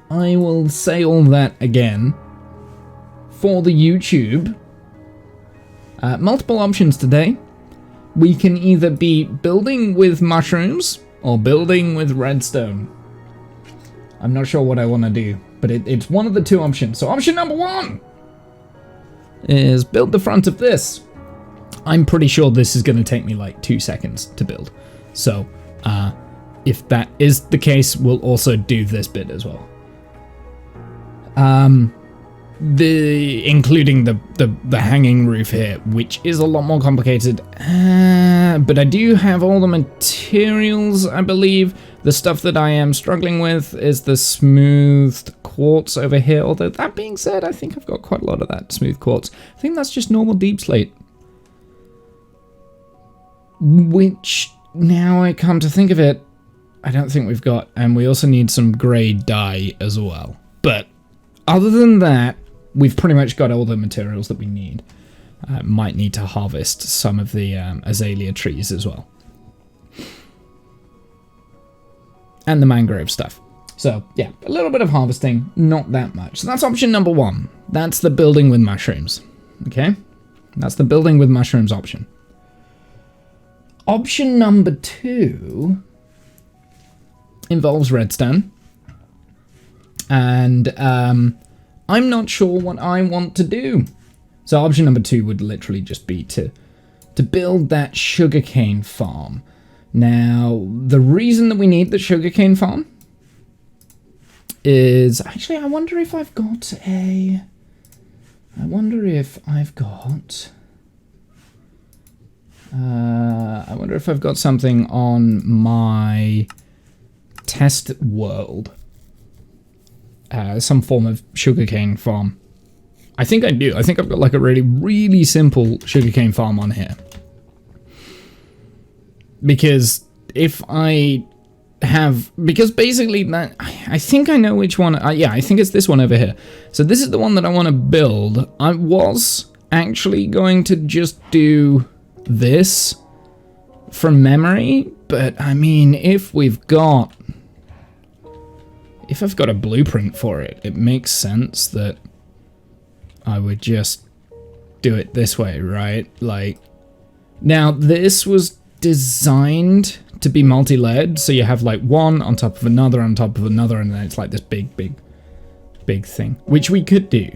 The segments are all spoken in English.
I will say all that again. For the YouTube, multiple options today. We can either be building with mushrooms or building with redstone. I'm not sure what I want to do, but it's one of the two options. So option number one is build the front of this. I'm pretty sure this is going to take me like 2 seconds to build. So if that is the case, we'll also do this bit as well. Including the hanging roof here, which is a lot more complicated. But I do have all the materials, I believe. The stuff that I am struggling with is the smoothed quartz over here. Although that being said, I think I've got quite a lot of that smooth quartz. I think that's just normal deep slate. Which, now I come to think of it, I don't think we've got. And we also need some grey dye as well. But other than that, we've pretty much got all the materials that we need. Might need to harvest some of the azalea trees as well. And the mangrove stuff. So, yeah, a little bit of harvesting, not that much. So that's option number one. That's the building with mushrooms. Okay? That's the building with mushrooms option. Option number two involves redstone. And I'm not sure what I want to do. So option number two would literally just be to build that sugarcane farm. Now, the reason that we need the sugarcane farm is... Actually, I wonder if I've got a... I wonder if I've got something on my test world. Some form of sugarcane farm. I think I do. I think I've got like a really, really simple sugarcane farm on here. Because if I have... Because basically that... I think I know which one... yeah, I think it's this one over here. So this is the one that I want to build. I was actually going to just do this from memory. But, I mean, if I've got a blueprint for it, it makes sense that I would just do it this way, right? Like, now this was designed to be multi-layered, so you have like one on top of another, on top of another, and then it's like this big thing, which we could do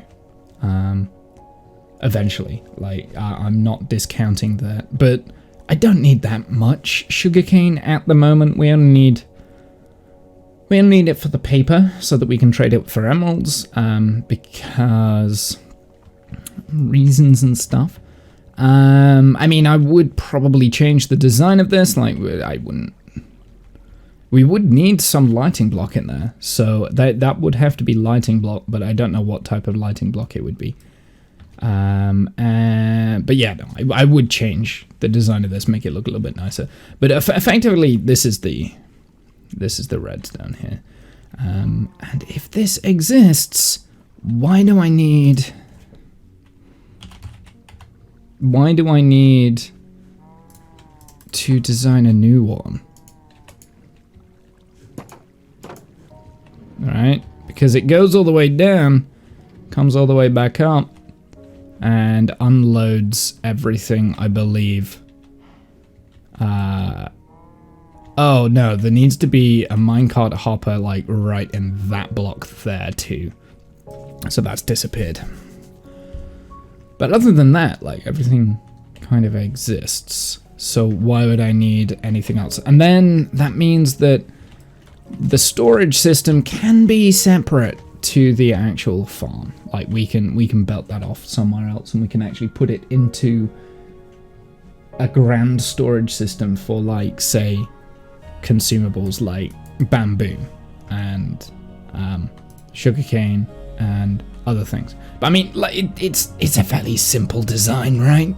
eventually. Like, I'm not discounting that, but I don't need that much sugarcane at the moment. We only need it for the paper so that we can trade it for emeralds, because reasons and stuff. I mean, I would probably change the design of this. Like, we would need some lighting block in there, so that would have to be lighting block, but I don't know what type of lighting block it would be. But yeah, no, I would change the design of this, make it look a little bit nicer. But effectively, this is the redstone here. And if this exists, why do I need to design a new one? Alright, because it goes all the way down, comes all the way back up, and unloads everything, I believe. Oh no, there needs to be a minecart hopper like right in that block there too. So that's disappeared. But other than that, like, everything kind of exists. So why would I need anything else? And then that means that the storage system can be separate to the actual farm. Like, we can belt that off somewhere else, and we can actually put it into a grand storage system for, like, say, consumables like bamboo and sugarcane and other things. But I mean, like, it's a fairly simple design, right?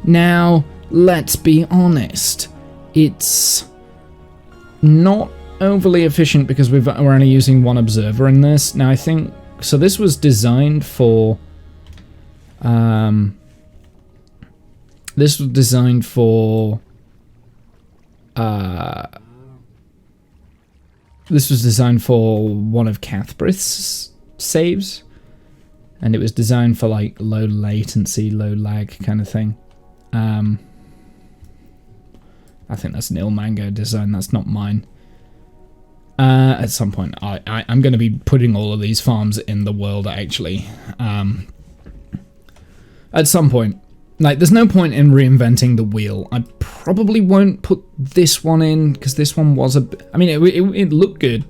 Now, let's be honest. It's not overly efficient because we're only using one observer in this. Now, I think... So this was designed for... This was designed for... This was designed for one of Cathbrith's saves, and it was designed for like low latency, low lag kind of thing. I think that's an Ilmango design, that's not mine. At some point, I'm going to be putting all of these farms in the world, actually. At some point. Like, there's no point in reinventing the wheel. I probably won't put this one in, because this one was I mean, it looked good.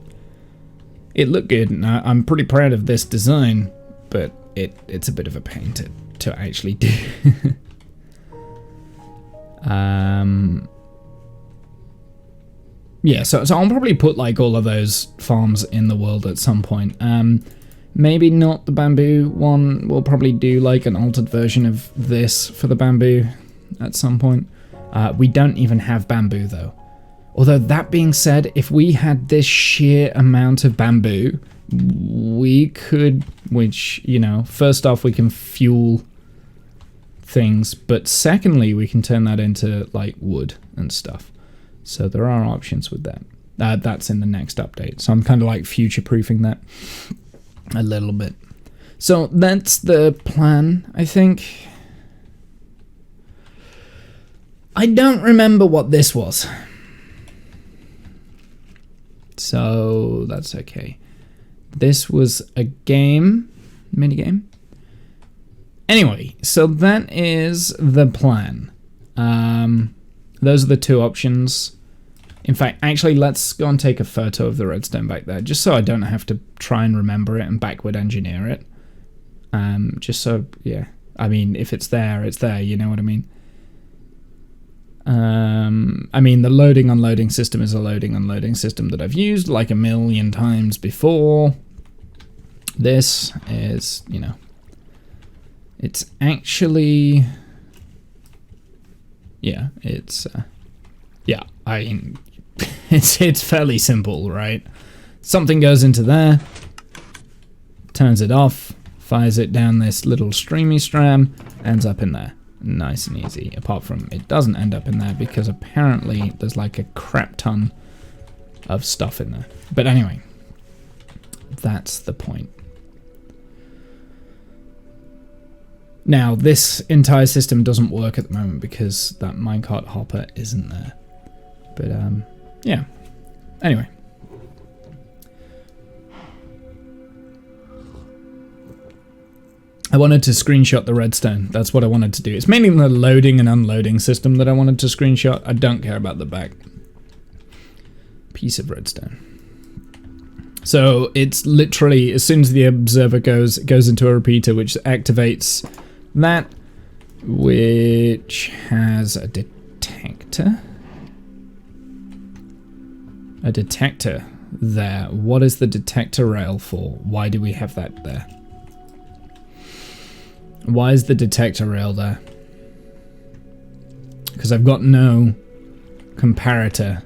It looked good, and I'm pretty proud of this design, but it's a bit of a pain to actually do. Yeah, so I'll probably put, like, all of those farms in the world at some point. Maybe not the bamboo one. We'll probably do like an altered version of this for the bamboo at some point. We don't even have bamboo though. Although that being said, if we had this sheer amount of bamboo, we could, which, you know, first off we can fuel things, but secondly we can turn that into like wood and stuff. So there are options with that. That's in the next update. So I'm kind of like future-proofing that a little bit. So that's the plan, I think. I don't remember what this was. So that's okay. This was a game, minigame. Anyway, so that is the plan. Those are the two options. In fact, actually, let's go and take a photo of the redstone back there, just so I don't have to try and remember it and backward engineer it. Just so, yeah. I mean, if it's there, you know what I mean? I mean, the loading unloading system is a loading unloading system that I've used like a million times before. This is, you know, it's actually, yeah, it's, yeah, I mean, it's fairly simple, right? Something goes into there, turns it off, fires it down this little streamy stram, ends up in there. Nice and easy, apart from it doesn't end up in there because apparently there's like a crap ton of stuff in there. But anyway, that's the point. Now, this entire system doesn't work at the moment because that minecart hopper isn't there. But, yeah. Anyway. I wanted to screenshot the redstone. That's what I wanted to do. It's mainly the loading and unloading system that I wanted to screenshot. I don't care about the back. Piece of redstone. So it's literally, as soon as the observer goes, it goes into a repeater, which activates that, which has a detector. A detector there. What is the detector rail for? Why do we have that there? Why is the detector rail there? Because I've got no comparator.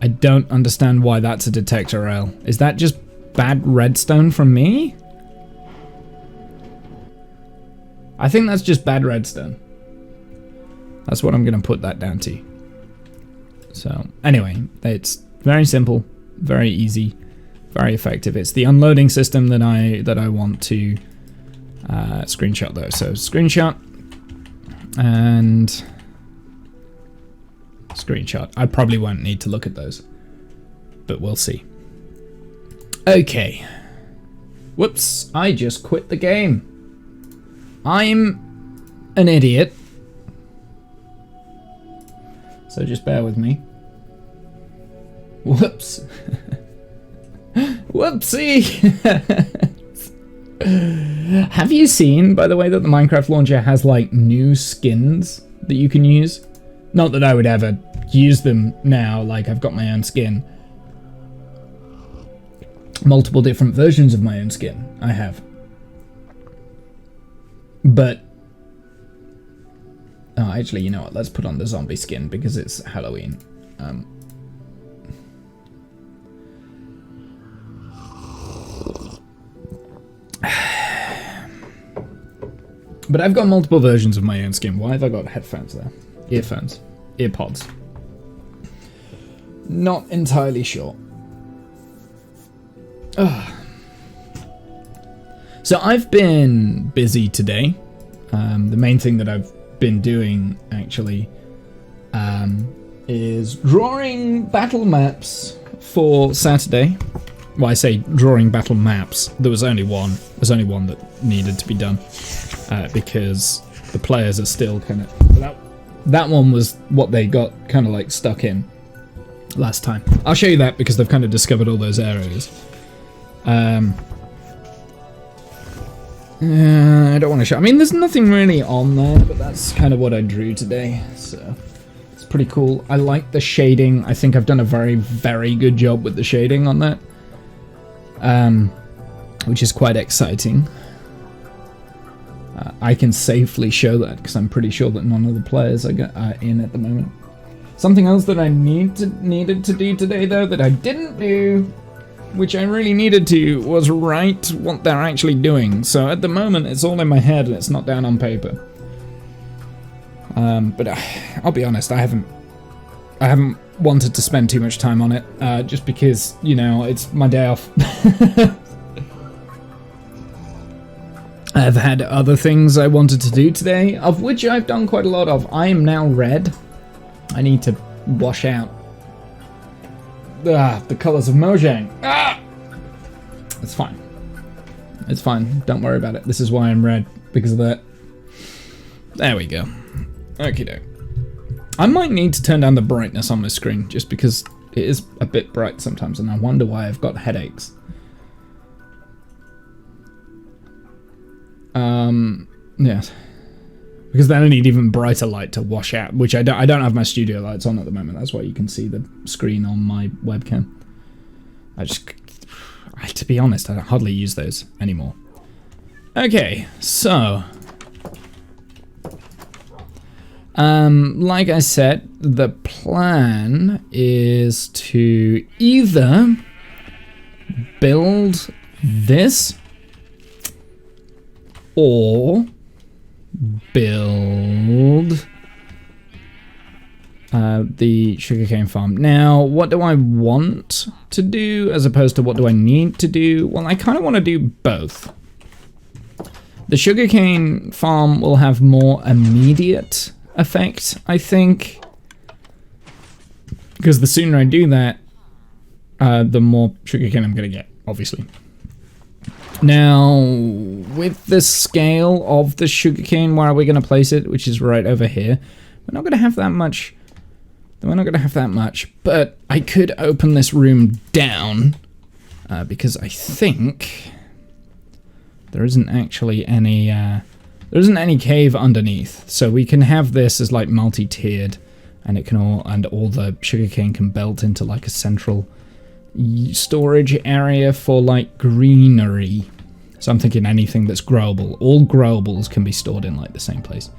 I don't understand why that's a detector rail. Is that just bad redstone from me? I think that's just bad redstone. That's what I'm going to put that down to. So, anyway, it's very simple, very easy, very effective. It's the unloading system that I want to screenshot though. So screenshot and screenshot. I probably won't need to look at those, but we'll see. Okay. Whoops, I just quit the game. I'm an idiot. So just bear with me. Whoops. Whoopsie. Have you seen, by the way, that the Minecraft launcher has like new skins that you can use? Not that I would ever use them now, like I've got my own skin. Multiple different versions of my own skin, I have. But, oh, actually, you know what, let's put on the zombie skin because it's Halloween. But I've got multiple versions of my own skin. Why have I got headphones there? Earphones. Earpods. Not entirely sure. Ugh. So I've been busy today. The main thing that I've been doing, actually, is drawing battle maps for Saturday. Well, I say drawing battle maps. There was only one. There's only one that needed to be done because the players are still kind of... That one was what they got kind of like stuck in last time. I'll show you that because they've kind of discovered all those areas. I don't want to show... I mean, there's nothing really on there, but that's kind of what I drew today, so... It's pretty cool. I like the shading. I think I've done a very, very good job with the shading on that. Which is quite exciting. I can safely show that because I'm pretty sure that none of the players are in at the moment. Something else that I needed to do today, though, that I didn't do, which I really needed to, was write what they're actually doing. So at the moment, it's all in my head and it's not down on paper. But I'll be honest, I haven't wanted to spend too much time on it, just because, you know, it's my day off. I've had other things I wanted to do today, of which I've done quite a lot of. I am now red. I need to wash out the colours of Mojang. It's fine. It's fine. Don't worry about it. This is why I'm red, because of that. There we go. Okie doke. I might need to turn down the brightness on my screen, just because it is a bit bright sometimes, and I wonder why I've got headaches. Yes. Because then I need even brighter light to wash out, which I don't have my studio lights on at the moment. That's why you can see the screen on my webcam. To be honest, I don't hardly use those anymore. Okay, so... like I said, the plan is to either build this or build the sugarcane farm. Now, what do I want to do as opposed to what do I need to do? Well, I kind of want to do both. The sugarcane farm will have more immediate effect, I think, because the sooner I do that, the more sugarcane I'm going to get, obviously. Now, with the scale of the sugarcane, where are we going to place it, which is right over here, we're not going to have that much. We're not going to have that much, but I could open this room down, because I think there isn't actually any, there isn't any cave underneath, so we can have this as like multi-tiered, and it can all the sugarcane can belt into like a central storage area for like greenery. So I'm thinking anything that's growable. All growables can be stored in like the same place,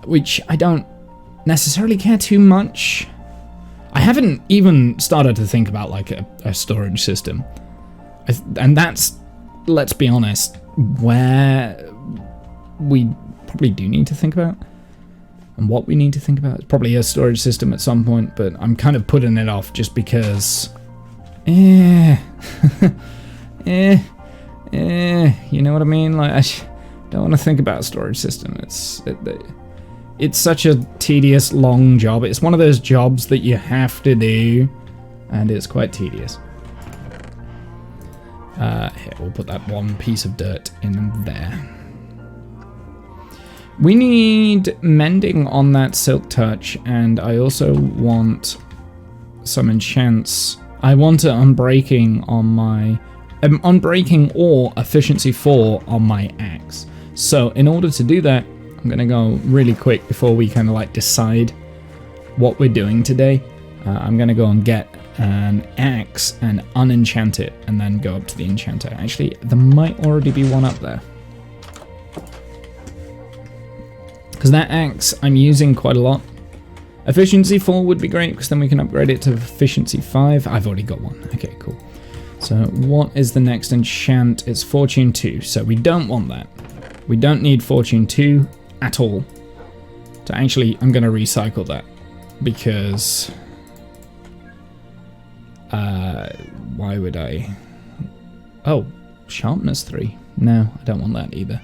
which I don't necessarily care too much. I haven't even started to think about like a storage system, and that's, let's be honest, where we probably do need to think about, and what we need to think about. It's probably a storage system at some point, but I'm kind of putting it off just because you know what I mean? Like, I don't want to think about a storage system. It's such a tedious, long job. It's one of those jobs that you have to do, and it's quite tedious. Here, we'll put that one piece of dirt in there. We need mending on that silk touch, and I also want some enchants. I want an unbreaking on my... unbreaking or efficiency 4 on my axe. So in order to do that, I'm going to go really quick before we kind of like decide what we're doing today. I'm going to go and get an axe and unenchant it, and then go up to the enchanter. Actually, there might already be one up there, because that axe I'm using quite a lot. Efficiency 4 would be great, because then we can upgrade it to efficiency 5. I've already got one. Okay, cool. So what is the next enchant? It's Fortune 2, so we don't want that. We don't need Fortune 2 at all. So actually, I'm going to recycle that, because Why would I? Oh, sharpness 3. No, I don't want that either.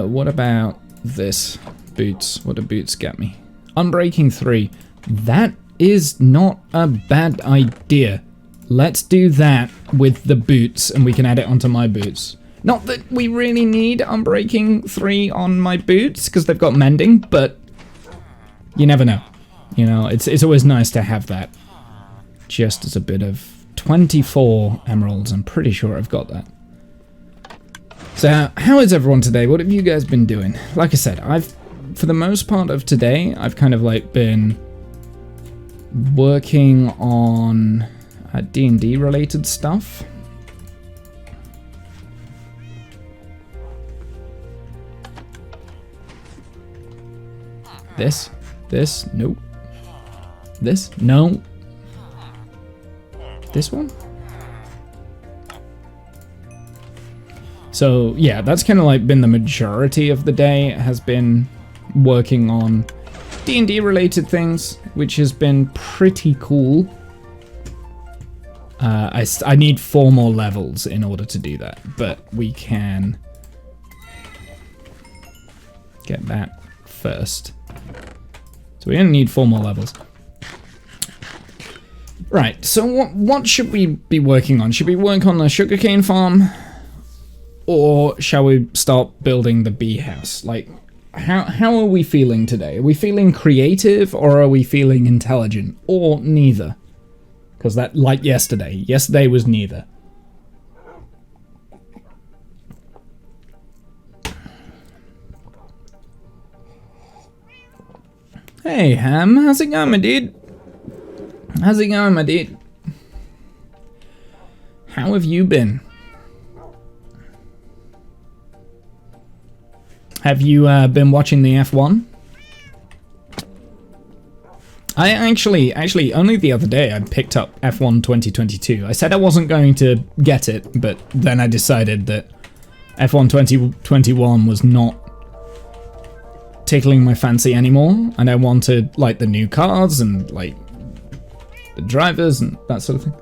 What about this? Boots. What do boots get me? Unbreaking 3. That is not a bad idea. Let's do that with the boots, and we can add it onto my boots. Not that we really need Unbreaking 3 on my boots, because they've got mending, but you never know. You know, it's always nice to have that. Just as a bit of 24 emeralds, I'm pretty sure I've got that. So, how is everyone today? What have you guys been doing? Like I said, for the most part of today, I've kind of like been working on D&D related stuff. This, nope. This, no. This one? So yeah, that's kind of like been the majority of the day, has been working on D&D related things, which has been pretty cool. I need 4 more levels in order to do that, but we can get that first. So we only need 4 more levels. Right, so what should we be working on? Should we work on the sugarcane farm? Or shall we start building the bee house? Like, how are we feeling today? Are we feeling creative or are we feeling intelligent? Or neither? Because that, like yesterday. Yesterday was neither. Hey, Ham. How's it going, my dude? How's it going, my dude? How have you been? Have you been watching the F1? I actually, only the other day I picked up F1 2022. I said I wasn't going to get it, but then I decided that F1 2021 was not tickling my fancy anymore, and I wanted, like, the new cars and, like, the drivers and that sort of thing.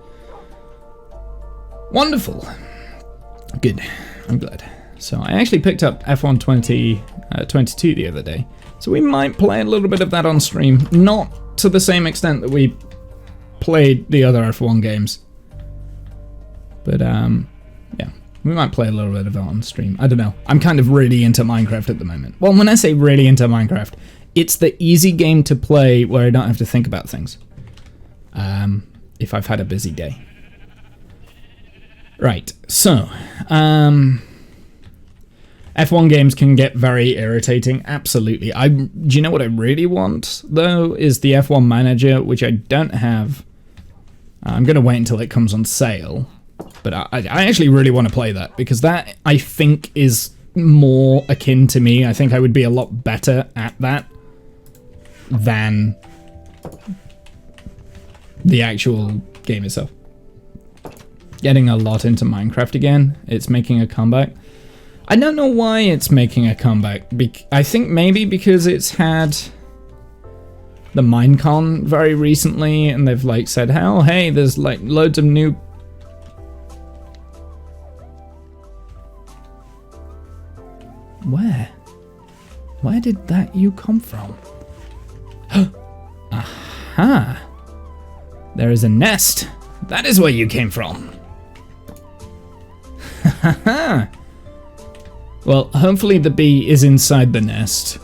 Wonderful. Good. I'm glad. So I actually picked up F1 2022 the other day, so we might play a little bit of that on stream. Not to the same extent that we played the other F1 games, but yeah, we might play a little bit of it on stream. I don't know. I'm kind of really into Minecraft at the moment. Well, when I say really into Minecraft, it's the easy game to play where I don't have to think about things. If I've had a busy day. Right, so, F1 games can get very irritating, absolutely. Do you know what I really want, though, is the F1 Manager, which I don't have. I'm going to wait until it comes on sale, but I actually really want to play that, because that, I think, is more akin to me. I think I would be a lot better at that than the actual game itself. Getting a lot into Minecraft again. It's making a comeback. I don't know why it's making a comeback. I think maybe because it's had the Minecon very recently, and they've like said, oh hey, there's like loads of new... Where did that you come from? Aha! There is a nest. That is where you came from. Haha. Well, hopefully the bee is inside the nest,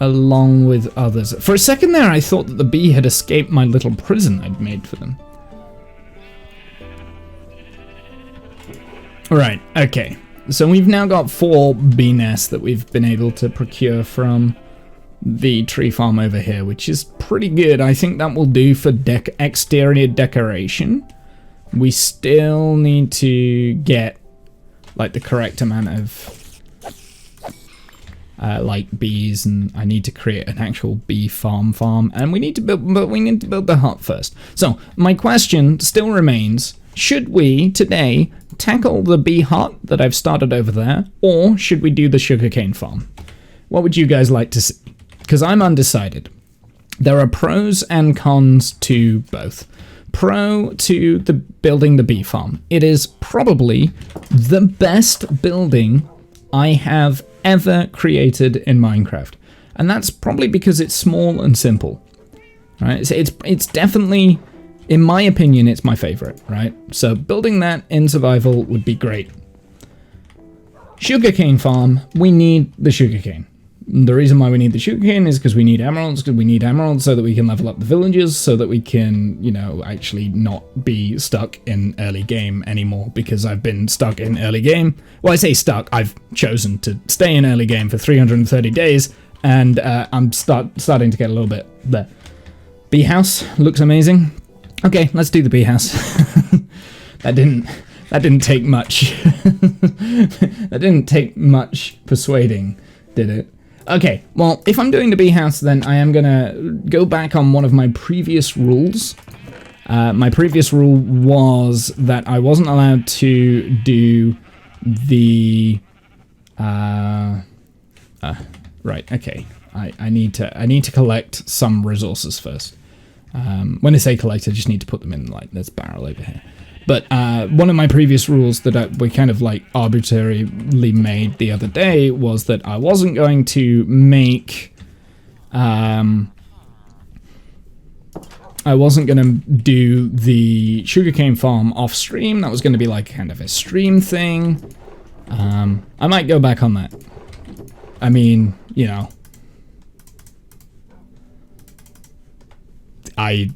along with others. For a second there, I thought that the bee had escaped my little prison I'd made for them. Right, okay. So we've now got 4 bee nests that we've been able to procure from the tree farm over here, which is pretty good. I think that will do for exterior decoration. We still need to get like the correct amount of like bees, and I need to create an actual bee farm, and we need to build the hut first. So my question still remains: should we today tackle the bee hut that I've started over there, or should we do the sugarcane farm? What would you guys like to see? Because I'm undecided. There are pros and cons to both. pro to the building the bee farm. It is probably the best building I have ever created in Minecraft. And that's probably because it's small and simple. Right? It's definitely, in my opinion, it's my favorite, right? So building that in survival would be great. Sugarcane farm, we need the sugarcane. The reason why we need the sugarcane is because we need emeralds, so that we can level up the villages, so that we can, you know, actually not be stuck in early game anymore, because I've been stuck in early game. Well, I say stuck, I've chosen to stay in early game for 330 days, and I'm starting to get a little bit there. Bee house looks amazing. Okay, let's do the bee house. That didn't take much. That didn't take much persuading, did it? Okay, well, if I'm doing the bee house, then I am gonna go back on one of my previous rules. My previous rule was that I wasn't allowed to do the... right, okay. I need to collect some resources first. When I say collect, I just need to put them in, like, this barrel over here. But one of my previous rules that we kind of like arbitrarily made the other day was that I wasn't going to make... I wasn't going to do the sugarcane farm off stream. That was going to be like kind of a stream thing. I might go back on that. I mean, you know... I'm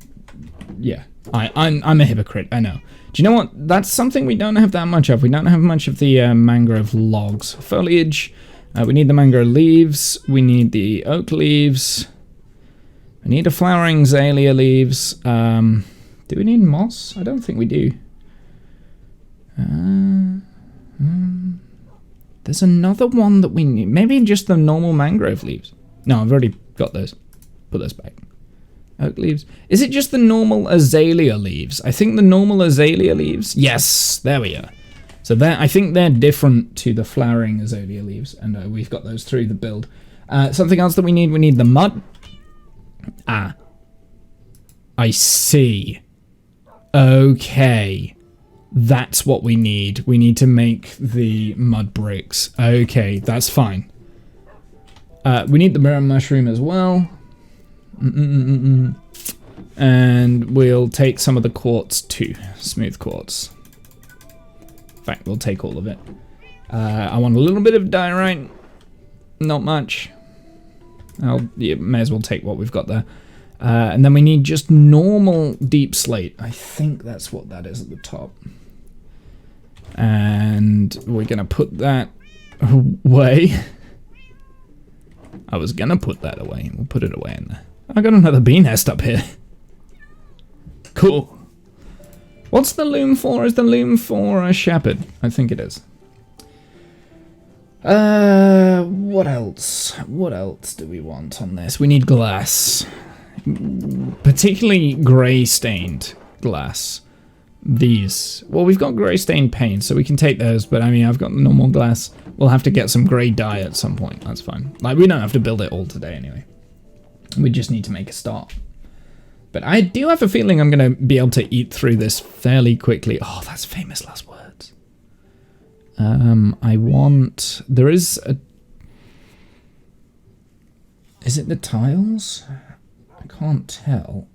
a hypocrite, I know. Do you know what? That's something we don't have that much of. We don't have much of the mangrove logs. Foliage. We need the mangrove leaves. We need the oak leaves. We need the flowering azalea leaves. Do we need moss? I don't think we do. There's another one that we need. Maybe just the normal mangrove leaves. No, I've already got those. Put those back. Oak leaves. Is it just the normal azalea leaves? I think the normal azalea leaves. Yes, there we are. So I think they're different to the flowering azalea leaves, and we've got those through the build. Something else that we need the mud. Ah. I see. Okay. That's what we need. We need to make the mud bricks. Okay, that's fine. We need the mirror mushroom as well. And we'll take some of the quartz too. Smooth quartz. In fact, we'll take all of it. I want a little bit of diorite. Not much. May as well take what we've got there. And then we need just normal deep slate. I think that's what that is at the top. And we're going to put that away. I was going to put that away. We'll put it away in there. I got another bee nest up here. Cool. What's the loom for? Is the loom for a shepherd? I think it is. What else? What else do we want on this? We need glass. Particularly grey stained glass. These. Well, we've got grey stained paint, so we can take those, but I mean, I've got the normal glass. We'll have to get some grey dye at some point. That's fine. Like, we don't have to build it all today anyway. We just need to make a start. But I do have a feeling I'm going to be able to eat through this fairly quickly. Oh, that's famous last words. I want... There is a... Is it the tiles? I can't tell.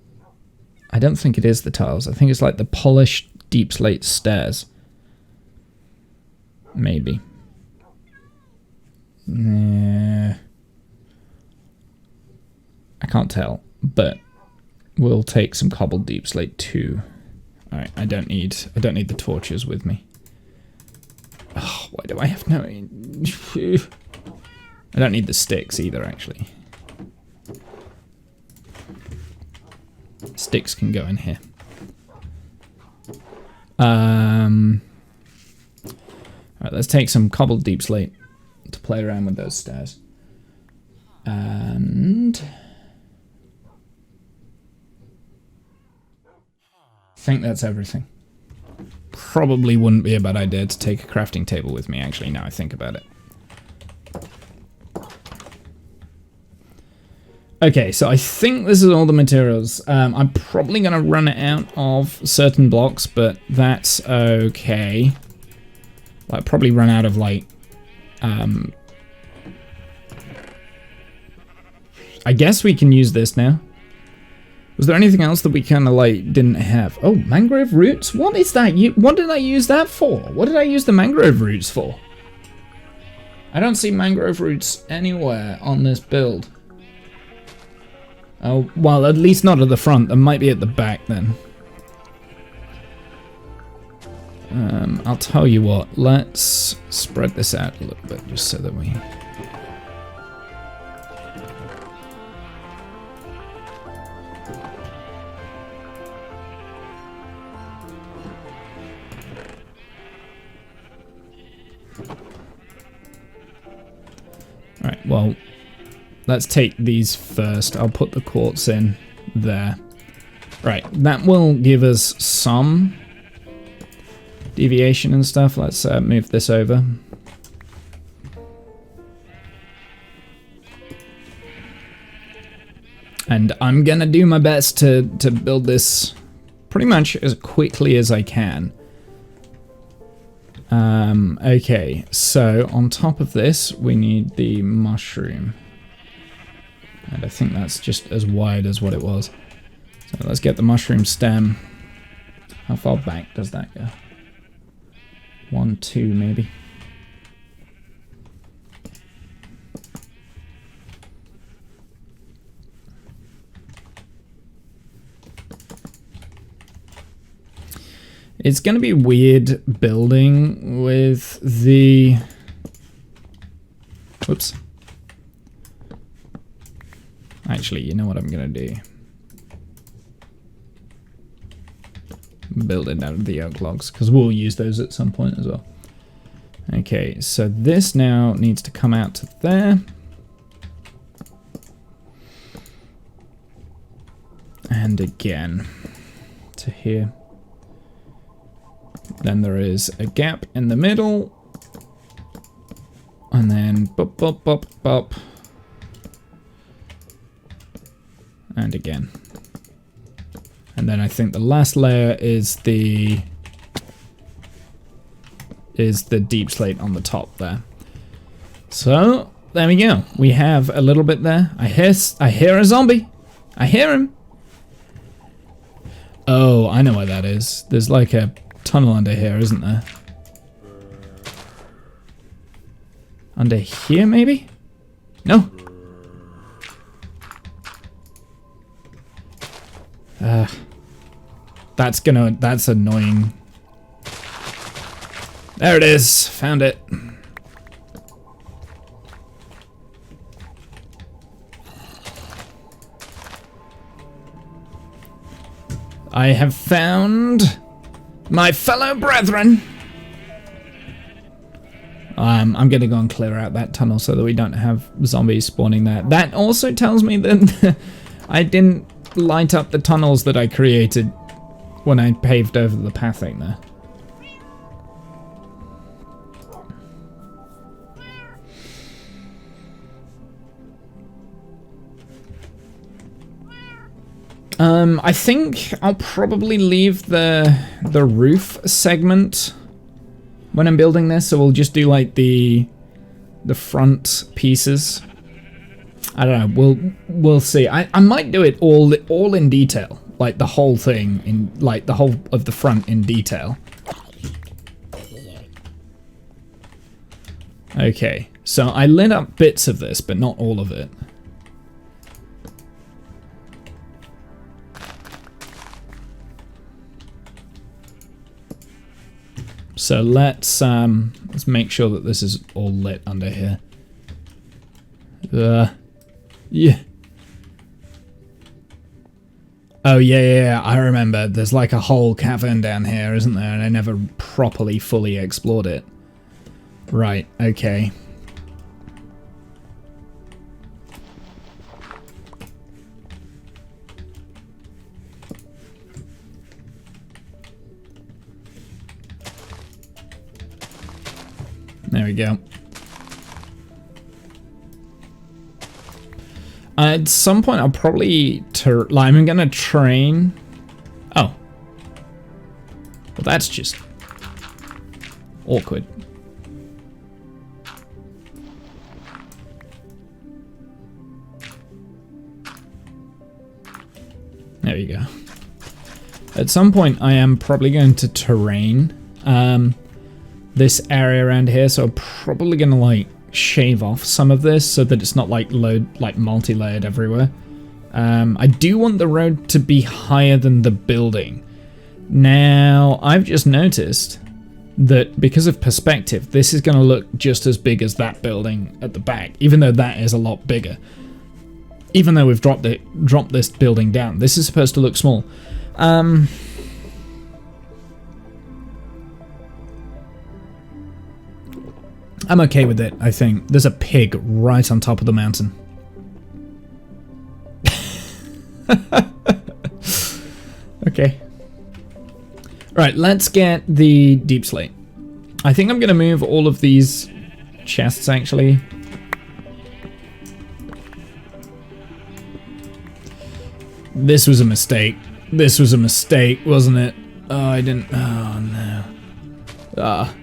I don't think it is the tiles. I think it's like the polished deep slate stairs. Maybe. I can't tell, but we'll take some cobbled deep slate too. All right, I don't need the torches with me. Oh, why do I have no? I don't need the sticks either, actually. Sticks can go in here. Alright, let's take some cobbled deep slate to play around with those stairs. And I think that's everything. Probably wouldn't be a bad idea to take a crafting table with me, actually, now I think about it. Okay, so I think this is all the materials. I'm probably going to run out of certain blocks, but that's okay. I'll probably run out of, like... I guess we can use this now. Was there anything else that we kind of, like, didn't have? Oh, mangrove roots? What is that? What did I use that for? What did I use the mangrove roots for? I don't see mangrove roots anywhere on this build. Oh, well, at least not at the front. They might be at the back then. I'll tell you what. Let's spread this out a little bit just so that we... Alright, well... Let's take these first. I'll put the quartz in there. Right, that will give us some deviation and stuff. Let's move this over. And I'm gonna do my best to build this pretty much as quickly as I can. Okay, so on top of this, we need the mushroom. And I think that's just as wide as what it was. So let's get the mushroom stem. How far back does that go? 1, 2 maybe. It's going to be weird building with the... Whoops. Actually, you know what I'm going to do? Build it out of the oak logs, because we'll use those at some point as well. Okay, so this now needs to come out to there. And again to here. Then there is a gap in the middle. And then bop, bop, bop, bop. And again. And then I think the last layer is the deep slate on the top there. So there we go. We have a little bit there. I hear a zombie. I hear him. Oh, I know where that is. There's like a tunnel under here, isn't there? Under here, maybe? No. That's annoying. There it is. Found it. I have found my fellow brethren. I'm gonna go and clear out that tunnel so that we don't have zombies spawning there. That also tells me that I didn't light up the tunnels that I created when I paved over the pathing there. I think I'll probably leave the roof segment when I'm building this, so we'll just do like the front pieces. I don't know. We'll see. I might do it all in detail, like the whole thing in like the whole of the front in detail. Okay, so I lit up bits of this, but not all of it. So let's make sure that this is all lit under here. Yeah. Oh yeah, I remember. There's like a whole cavern down here, isn't there? And I never properly, fully explored it. Right, okay. There we go. At some point, I'll probably I'm gonna train. Oh, well, that's just awkward. There you go. At some point, I am probably going to terrain this area around here, so I'm probably gonna like shave off some of this so that it's not like multi-layered everywhere. I do want the road to be higher than the building. Now, I've just noticed that because of perspective, this is going to look just as big as that building at the back, even though that is a lot bigger. Even though we've dropped this building down, this is supposed to look small. I'm okay with it, I think. There's a pig right on top of the mountain. Okay. Right, let's get the deep slate. I think I'm going to move all of these chests, actually. This was a mistake. This was a mistake, wasn't it? Oh, I didn't... Oh, no. Ah.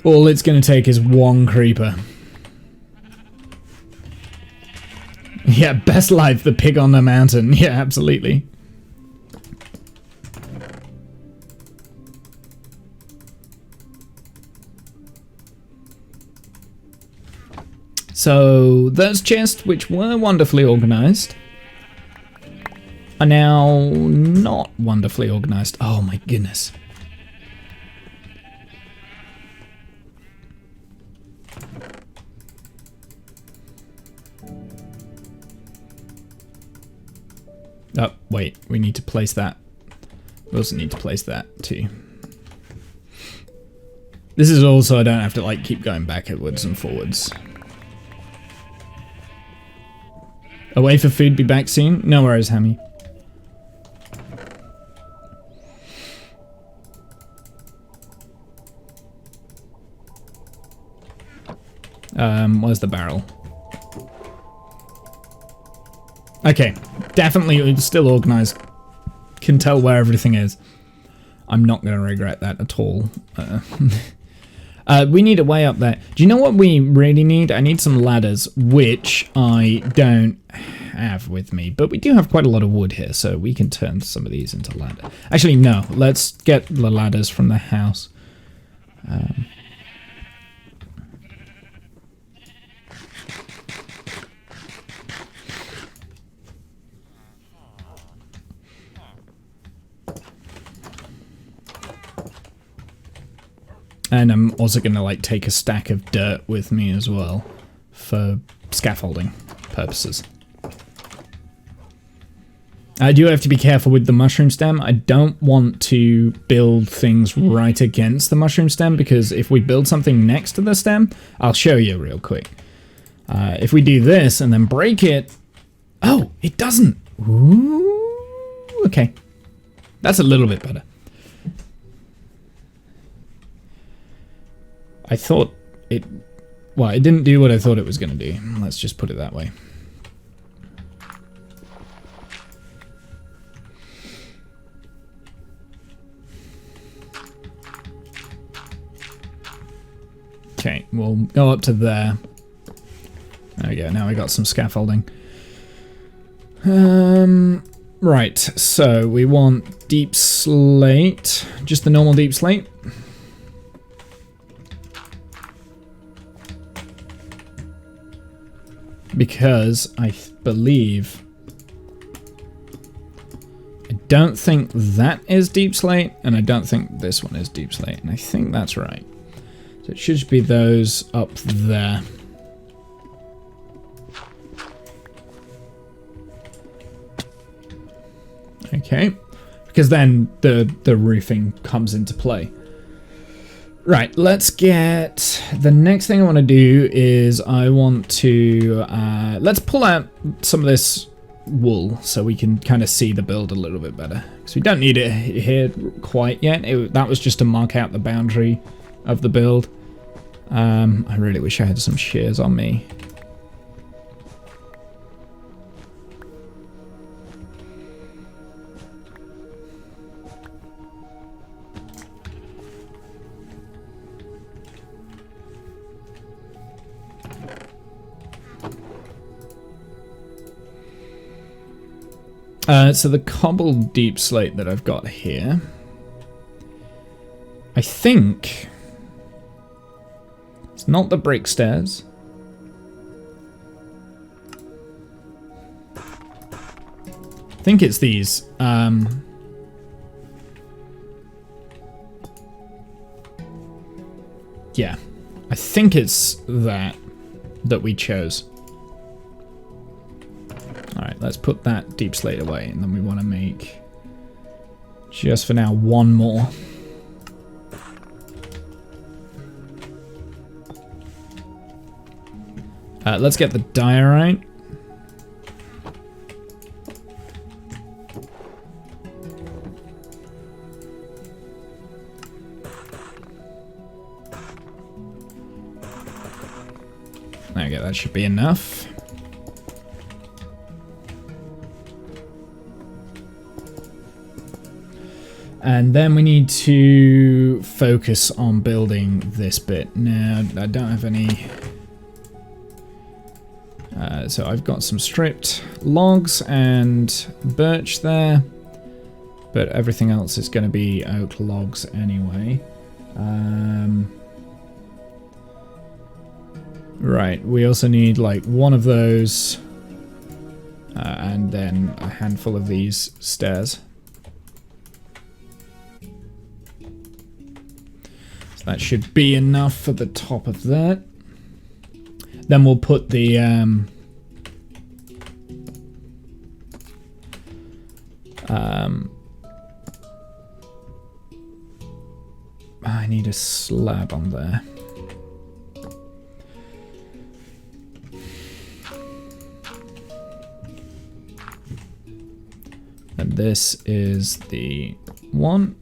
All it's going to take is one creeper. Yeah, best life, the pig on the mountain. Yeah, absolutely. So, those chests, which were wonderfully organized, are now not wonderfully organized. Oh my goodness. Oh, wait, we need to place that. We also need to place that too. This is also, I don't have to like keep going backwards and forwards. Away for food, be back soon? No worries, Hammy. Where's the barrel? Okay, definitely still organized. Can tell where everything is. I'm not going to regret that at all. We need a way up there. Do you know what we really need? I need some ladders, which I don't have with me. But we do have quite a lot of wood here, so we can turn some of these into ladders. Actually, no. Let's get the ladders from the house. And I'm also going to like take a stack of dirt with me as well for scaffolding purposes. I do have to be careful with the mushroom stem. I don't want to build things right against the mushroom stem, because if we build something next to the stem, I'll show you real quick. If we do this and then break it... Oh, it doesn't! Ooh, okay. That's a little bit better. I thought it... Well, it didn't do what I thought it was going to do. Let's just put it that way. Okay, we'll go up to there. There we go, now we got some scaffolding. Right, so we want deep slate. Just the normal deep slate. Because I believe... I don't think that is deep slate, and I don't think this one is deep slate, and I think that's right. So it should just be those up there. Okay, because then the roofing comes into play. Right, let's get... The next thing I want to do is I want to... let's pull out some of this wool so we can kind of see the build a little bit better. Because we don't need it here quite yet. That was just to mark out the boundary of the build. I really wish I had some shears on me. So the cobbled deep slate that I've got here, I think it's not the brick stairs. I think it's these. Yeah, I think it's that we chose. Alright, let's put that deep slate away, and then we want to make, just for now, one more. Let's get the diorite. There we go, that should be enough. And then we need to focus on building this bit. Now, I don't have any... so I've got some stripped logs and birch there, but everything else is going to be oak logs anyway. Right, we also need like one of those, and then a handful of these stairs. So that should be enough for the top of that. Then we'll put the I need a slab on there. And this is the one.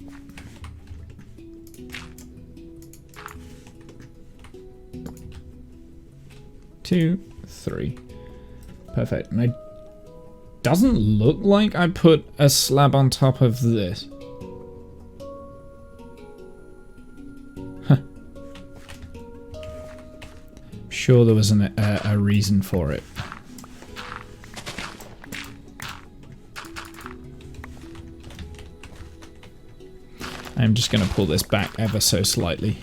Two, three. Perfect. And it doesn't look like I put a slab on top of this. Huh. I'm sure there was a reason for it. I'm just going to pull this back ever so slightly.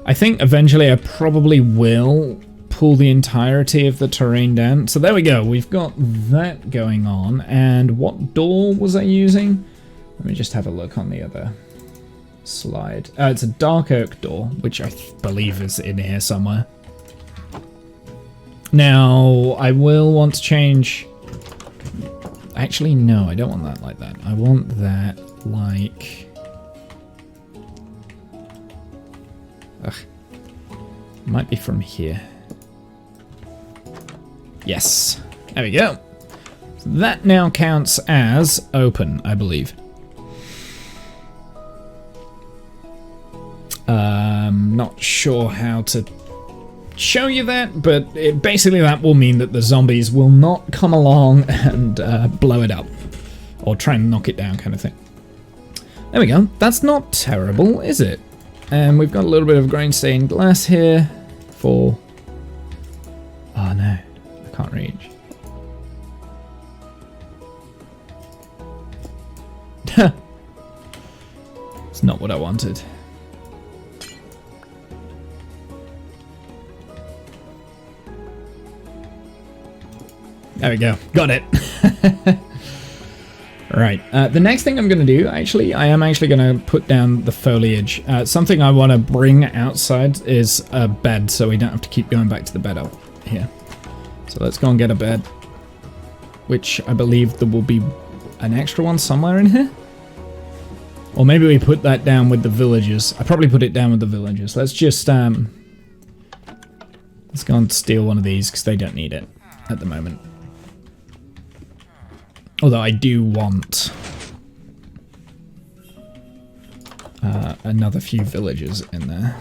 I think eventually I probably will pull the entirety of the terrain down. So there we go. We've got that going on. And what door was I using? Let me just have a look on the other slide. It's a dark oak door, which I believe is in here somewhere. Now, I will want to change... Actually, no, I don't want that like that. I want that like... Ugh. Might be from here. Yes. There we go. So that now counts as open, I believe. Not sure how to show you that, but basically that will mean that the zombies will not come along and blow it up. Or try and knock it down kind of thing. There we go. That's not terrible, is it? And we've got a little bit of grain stained glass here for... Oh no, I can't reach. It's not what I wanted. There we go, got it. Right, the next thing I'm going to do, actually, I am actually going to put down the foliage. Something I want to bring outside is a bed, so we don't have to keep going back to the bed up here. So let's go and get a bed, which I believe there will be an extra one somewhere in here. Or maybe we put that down with the villagers. I probably put it down with the villagers. Let's just, let's go and steal one of these, because they don't need it. at the moment. Although I do want another few villagers in there.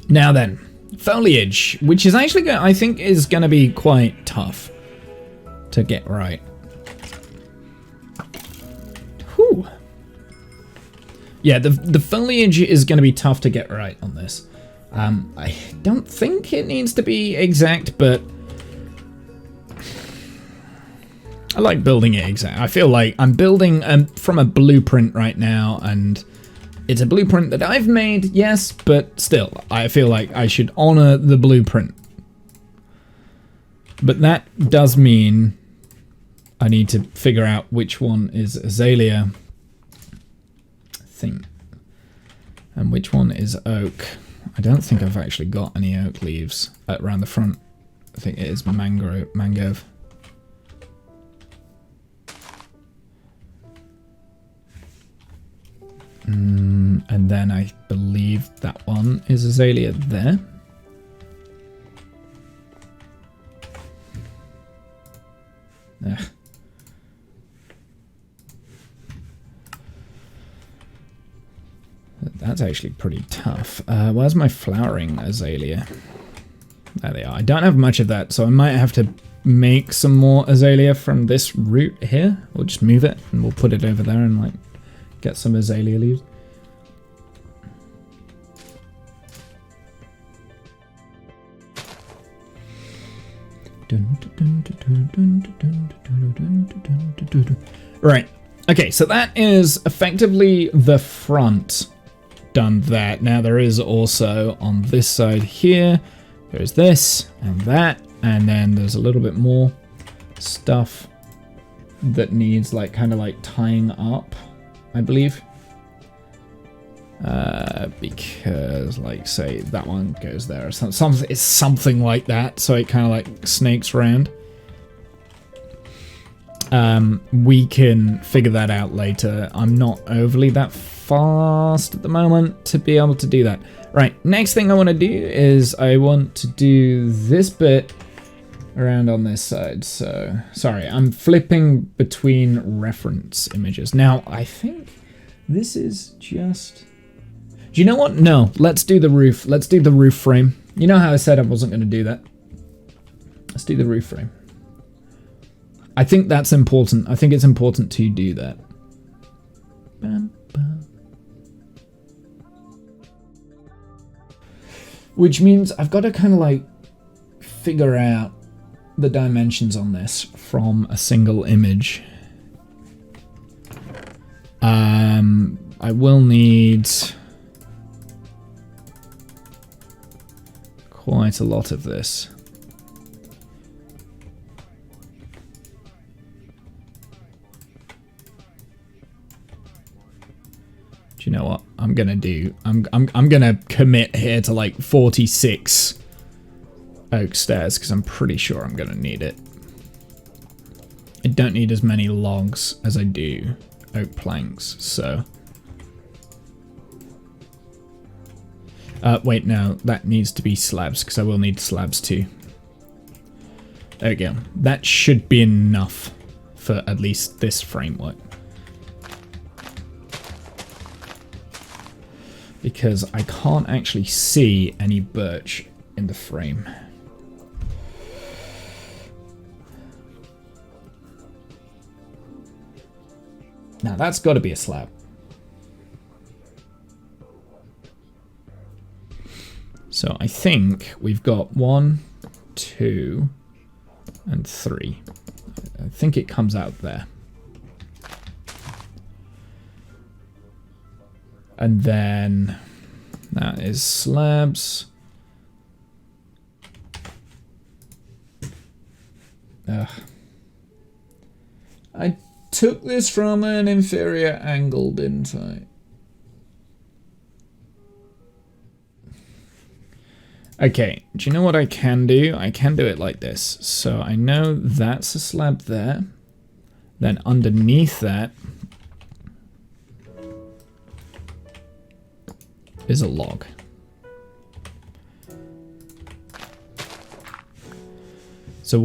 Now then, foliage, which is actually, I think, is going to be quite tough to get right. Whew. Yeah, the foliage is going to be tough to get right on this. I don't think it needs to be exact, but I like building it exact. I feel like I'm building from a blueprint right now, and it's a blueprint that I've made, yes, but still, I feel like I should honor the blueprint. But that does mean I need to figure out which one is azalea, I think, and which one is oak. I don't think I've actually got any oak leaves around the front. I think it is mangrove. And then I believe that one is azalea there. Ugh. That's actually pretty tough. Where's my flowering azalea? There they are. I don't have much of that, so I might have to make some more azalea from this root here. We'll just move it and we'll put it over there and like get some azalea leaves. Right. Okay, so that is effectively the front done that. Now there is also on this side here, there's this and that, and then there's a little bit more stuff that needs like kind of like tying up, I believe. Because like say that one goes there or something, it's something like that, so it kind of like snakes around. We can figure that out later. I'm not overly that fast at the moment to be able to do that. Right, next thing I want to do is I want to do this bit around on this side. So, sorry, I'm flipping between reference images. Now, I think this is just... Do you know what? No, let's do the roof. Let's do the roof frame. You know how I said I wasn't going to do that? Let's do the roof frame. I think that's important. I think it's important to do that. Bam, bam. Which means I've got to kind of like figure out the dimensions on this from a single image. I will need quite a lot of this. Do you know what I'm gonna do? I'm gonna commit here to like 46 oak stairs because I'm pretty sure I'm gonna need it. I don't need as many logs as I do oak planks, so. Wait, no, that needs to be slabs because I will need slabs too. There we go. That should be enough for at least this framework. Because I can't actually see any birch in the frame. Now that's got to be a slab. So I think we've got 1, 2, and 3. I think it comes out there. And then that is slabs. Ugh. I took this from an inferior angle, didn't I? Okay, do you know what I can do? I can do it like this. So I know that's a slab there. Then underneath that is a log. So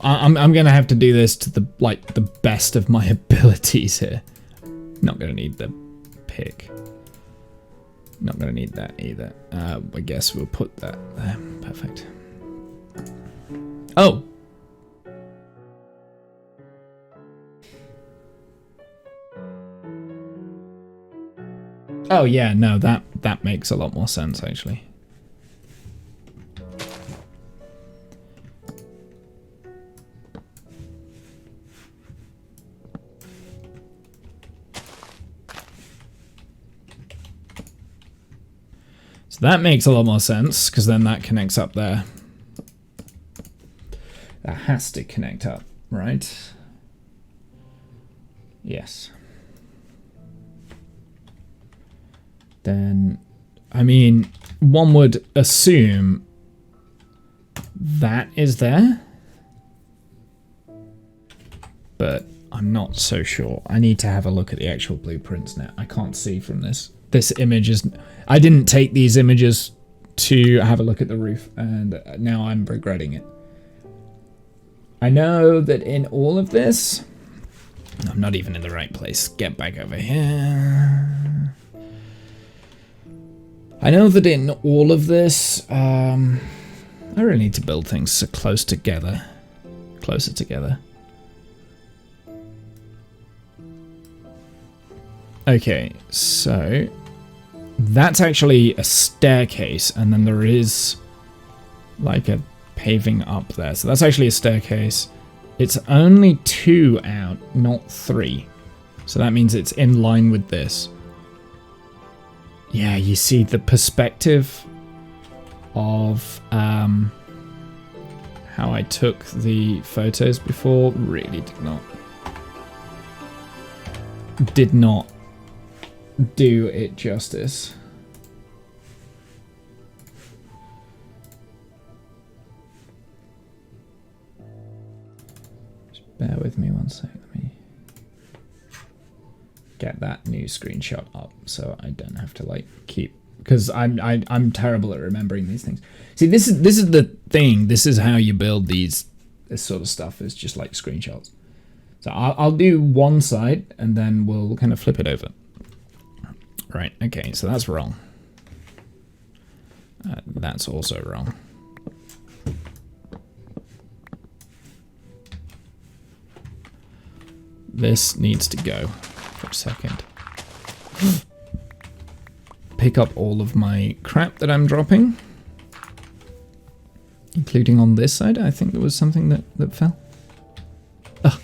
I'm gonna have to do this to the best of my abilities here. Not gonna need the pick. Not gonna need that either. I guess we'll put that there. Perfect. Oh! Oh yeah, no, that makes a lot more sense actually. So that makes a lot more sense, because then that connects up there. That has to connect up, right? Yes. Then, I mean, one would assume that is there, but I'm not so sure. I need to have a look at the actual blueprints now. I can't see from this. This image is... I didn't take these images to have a look at the roof, and now I'm regretting it. I know that in all of this... I'm not even in the right place. Get back over here. I know that in all of this, I really need to build things so close together. Closer together. Okay, so that's actually a staircase, and then there is like a paving up there. So that's actually a staircase. It's only 2 out, not 3. So that means it's in line with this. Yeah, you see the perspective of how I took the photos before really did not do it justice. Just bear with me one sec. Let me get that new screenshot up so I don't have to like keep, because I'm terrible at remembering these things. See, this is the thing. This is how you build this sort of stuff. Is just like screenshots. So I'll do one side and then we'll kind of flip it over. Right, okay, so that's wrong. That's also wrong. This needs to go for a second. Pick up all of my crap that I'm dropping. Including on this side, I think there was something that fell. Ugh.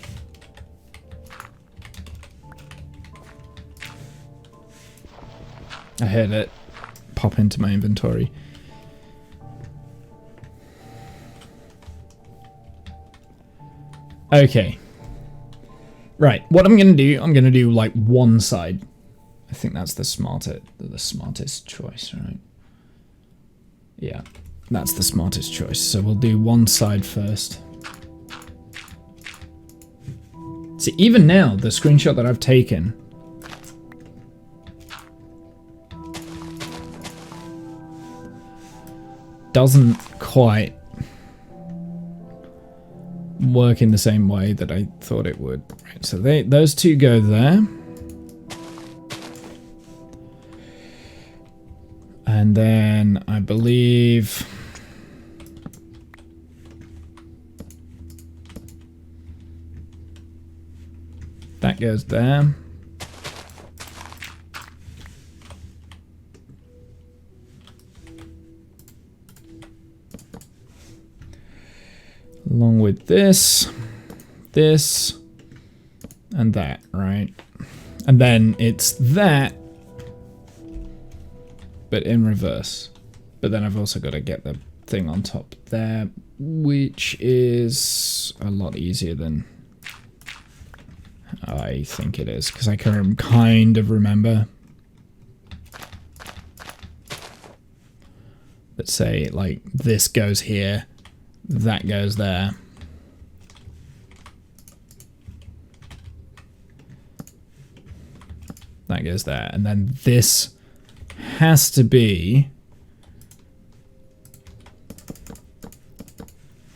I heard it pop into my inventory. Okay. Right, what I'm gonna do like one side. I think that's the smartest choice, right? Yeah, that's the smartest choice. So we'll do one side first. See, even now, the screenshot that I've taken doesn't quite work in the same way that I thought it would. Right, so those two go there. And then I believe that goes there. Along with this, and that, right? And then it's that, but in reverse. But then I've also got to get the thing on top there, which is a lot easier than I think it is, because I can kind of remember. Let's say, like, this goes here. That goes there. That goes there. And then this has to be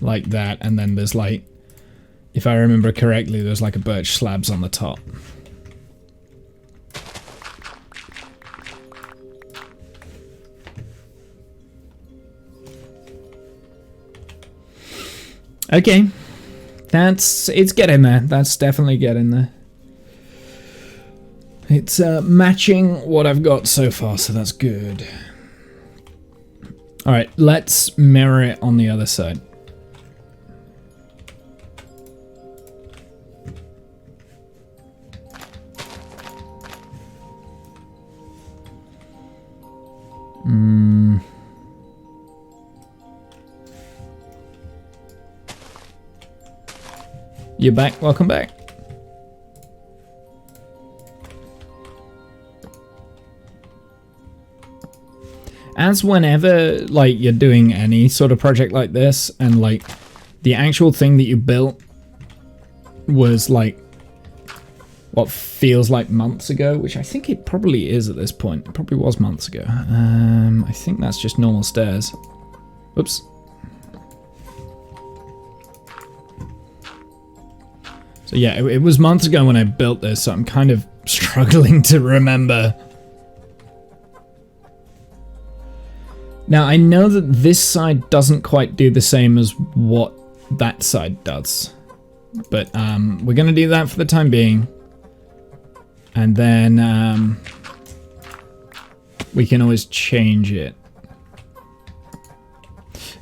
like that. And then there's like, if I remember correctly, there's like a birch slabs on the top. Okay. It's getting there. That's definitely getting there. It's matching what I've got so far, so that's good. Alright, let's mirror it on the other side. You're back. Welcome back. As whenever, like, you're doing any sort of project like this, and, like, the actual thing that you built was, like, what feels like months ago, which I think it probably is at this point. It probably was months ago. I think that's just normal stairs. Oops. So yeah, it was months ago when I built this, so I'm kind of struggling to remember. Now, I know that this side doesn't quite do the same as what that side does. But we're going to do that for the time being. And then we can always change it.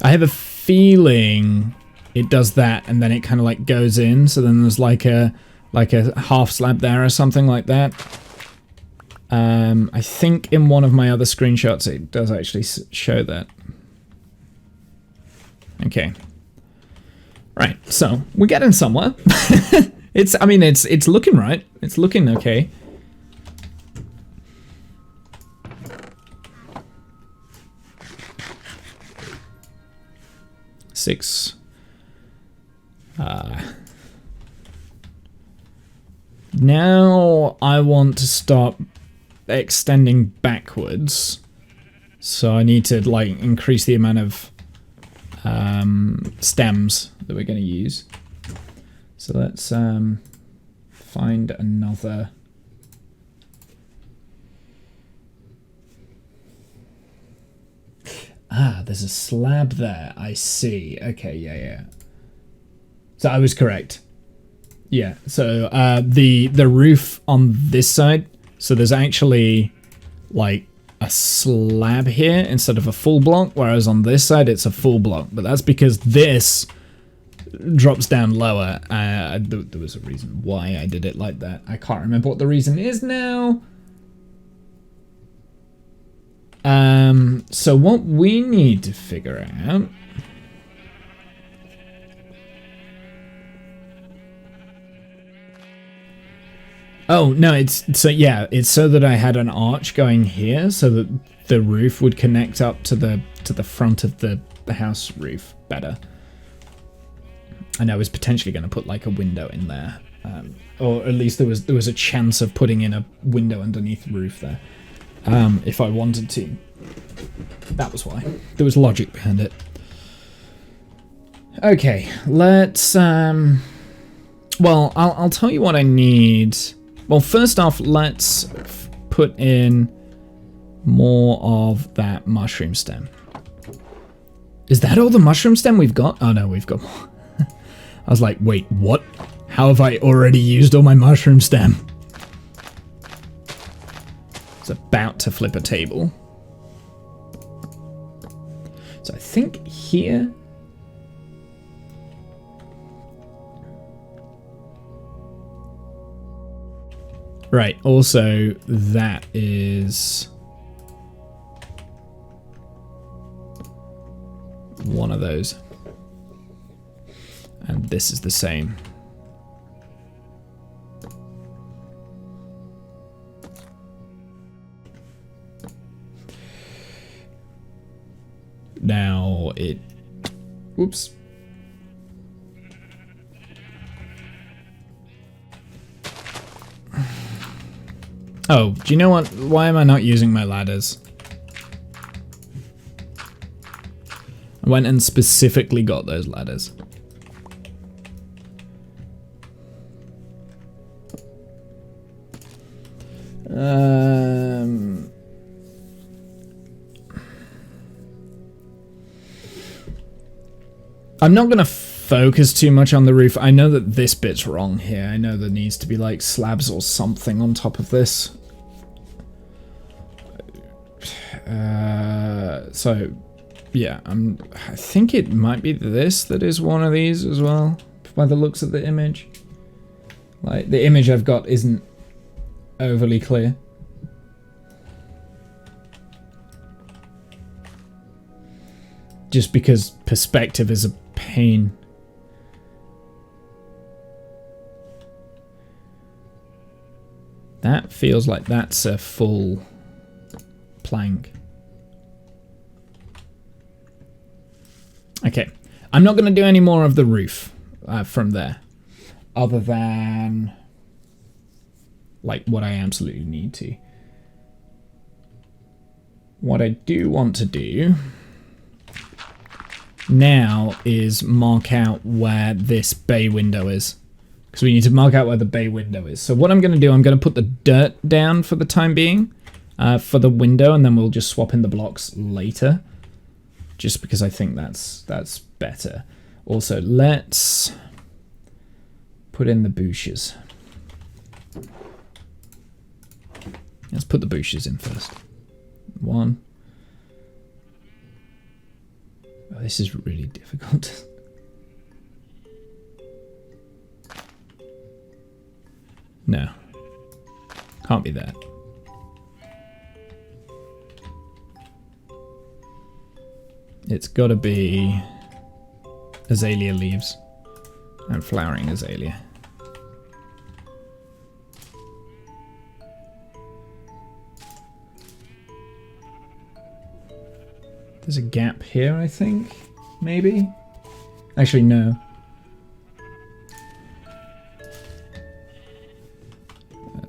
I have a feeling it does that, and then it kind of like goes in. So then there's like a half slab there or something like that. I think in one of my other screenshots it does actually show that. Okay. Right, so we're getting somewhere. I mean, it's looking right. It's looking okay. Six. Now I want to start extending backwards. So I need to like increase the amount of stems that we're going to use. So let's find another. Ah, there's a slab there. I see. Okay, yeah. So I was correct. Yeah. So the roof on this side. So there's actually like a slab here instead of a full block, whereas on this side it's a full block. But that's because this drops down lower. There was a reason why I did it like that. I can't remember what the reason is now. So what we need to figure out. Oh no, it's so that I had an arch going here, so that the roof would connect up to the front of the house roof better. And I was potentially going to put like a window in there, or at least there was a chance of putting in a window underneath the roof there, if I wanted to. That was why. There was logic behind it. Okay, let's. Well, I'll tell you what I need. Well, first off, let's put in more of that mushroom stem. Is that all the mushroom stem we've got? Oh no, we've got more. I was like, wait, what? How have I already used all my mushroom stem? It's about to flip a table. So I think here. Right, also that is one of those. And this is the same. Now it, whoops. Oh, do you know what? Why am I not using my ladders? I went and specifically got those ladders. I'm not going to focus too much on the roof. I know that this bit's wrong here. I know there needs to be like slabs or something on top of this. So, yeah, I think it might be this that is one of these as well, by the looks of the image. Like, the image I've got isn't overly clear. Just because perspective is a pain. That feels like that's a full plank. Okay, I'm not going to do any more of the roof from there, other than like what I absolutely need to. What I do want to do now is mark out where this bay window is, because we need to mark out where the bay window is. So what I'm going to do, I'm going to put the dirt down for the time being for the window, and then we'll just swap in the blocks later, just because I think that's better. Also, let's put in the bushes. Let's put the bushes in first. One. Oh, this is really difficult. No. Can't be that. It's gotta be azalea leaves and flowering azalea. There's a gap here, I think, maybe? Actually, no.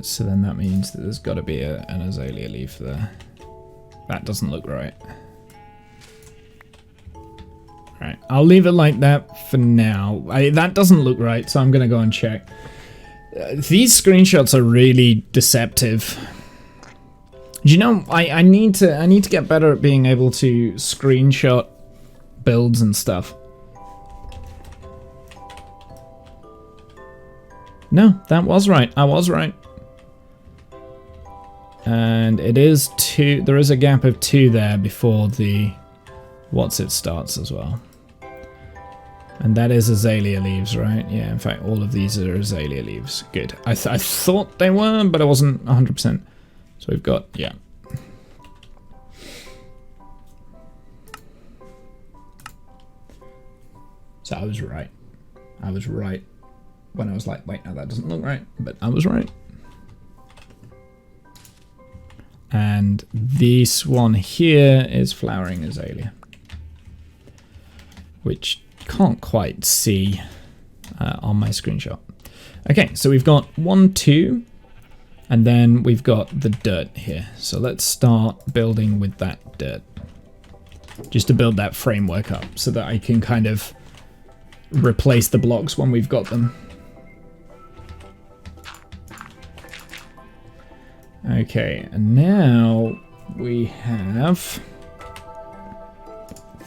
So then that means that there's got to be an azalea leaf there. That doesn't look right. Right, I'll leave it like that for now. That doesn't look right, so I'm going to go and check. These screenshots are really deceptive. Do you know, I need to get better at being able to screenshot builds and stuff. No, that was right. I was right. And it is 2, there is a gap of 2 there before the what's-it starts as well. And that is azalea leaves, right? Yeah, in fact, all of these are azalea leaves. Good. I thought they were, but I wasn't 100%. So we've got, yeah. So I was right. I was right when I was like, wait, no, that doesn't look right. But I was right. And this one here is flowering azalea, which can't quite see on my screenshot. Okay, so we've got 1, 2. And then we've got the dirt here. So let's start building with that dirt. Just to build that framework up so that I can kind of replace the blocks when we've got them. Okay, and now we have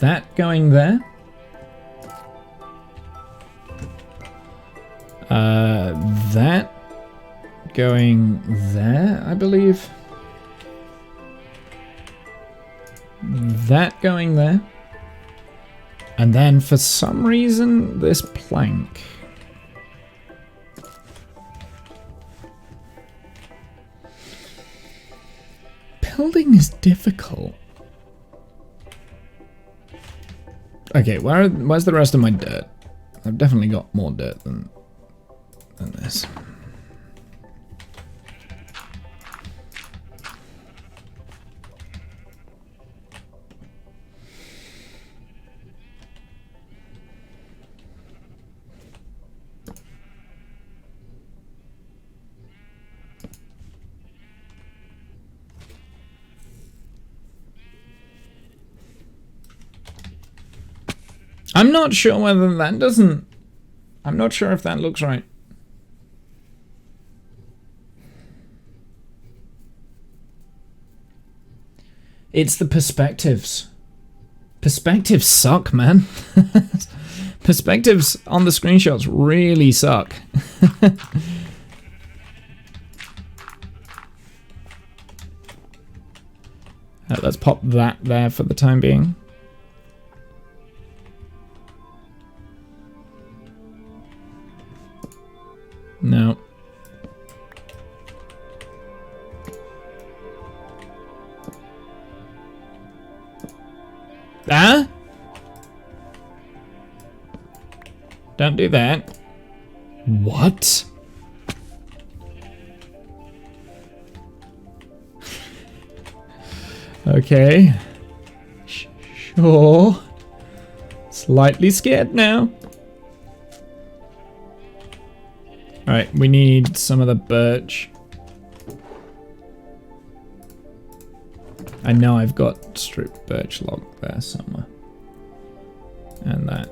that going there. That going there, I believe. That going there. And then for some reason, this plank. Building is difficult. Okay, where's the rest of my dirt? I've definitely got more dirt than this. I'm not sure whether that doesn't... I'm not sure if that looks right. It's the perspectives. Perspectives suck, man. Perspectives on the screenshots really suck. Let's pop that there for the time being. No. Ah? Don't do that. What? Okay. Sure. Slightly scared now. Alright, we need some of the birch. I know I've got stripped birch log there somewhere. And that.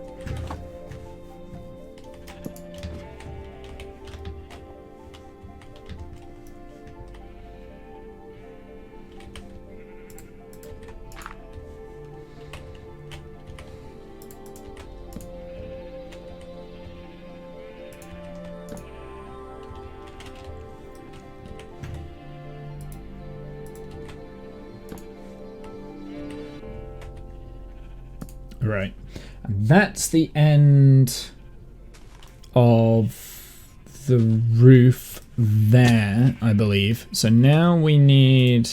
Right, and that's the end of the roof there, I believe. So now we need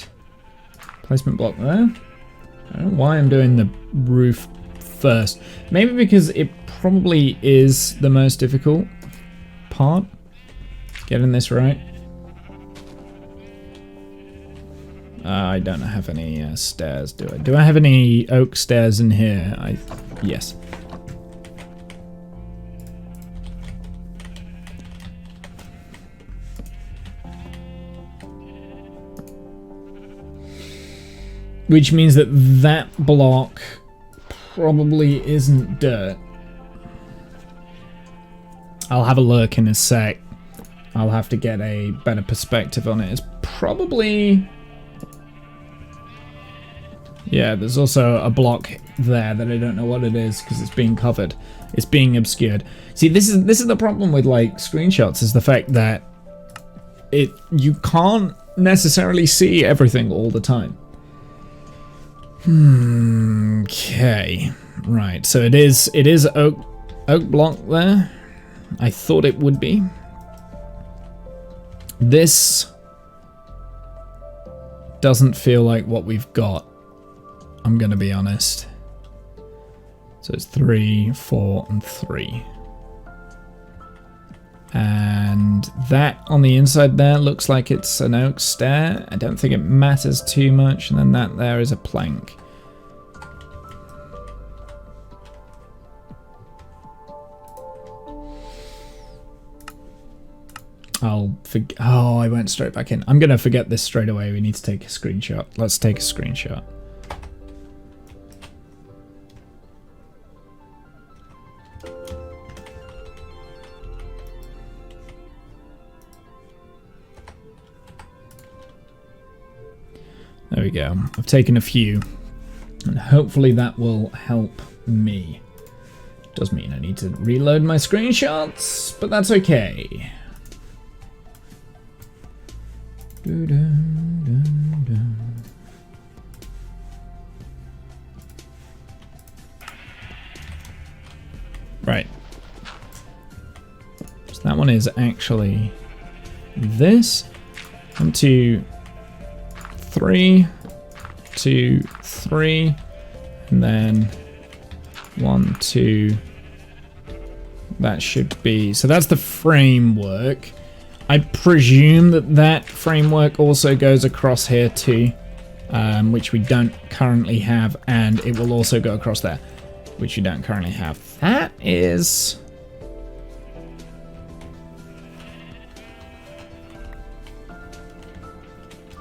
placement block there. I don't know why I'm doing the roof first. Maybe because it probably is the most difficult part, getting this right. I don't have any stairs, do I? Do I have any oak stairs in here? Yes. Which means that that block probably isn't dirt. I'll have a look in a sec. I'll have to get a better perspective on it. It's probably... Yeah, there's also a block there that I don't know what it is because it's being covered. It's being obscured. See, this is the problem with like screenshots, is the fact that you can't necessarily see everything all the time. Okay. Right. So it is oak block there. I thought it would be. This doesn't feel like what we've got. I'm gonna be honest. So it's 3, 4, and 3. And that on the inside there looks like it's an oak stair. I don't think it matters too much. And then that there is a plank. Oh, I went straight back in. I'm gonna forget this straight away. We need to take a screenshot. Let's take a screenshot. There we go. I've taken a few, and hopefully that will help me. Does mean I need to reload my screenshots, but that's okay. Right. So that one is actually this. 1, 2, 3, 2, 3, and then 1, 2. That should be, so that's the framework. I presume that framework also goes across here too, which we don't currently have, and it will also go across there, which you don't currently have. That is...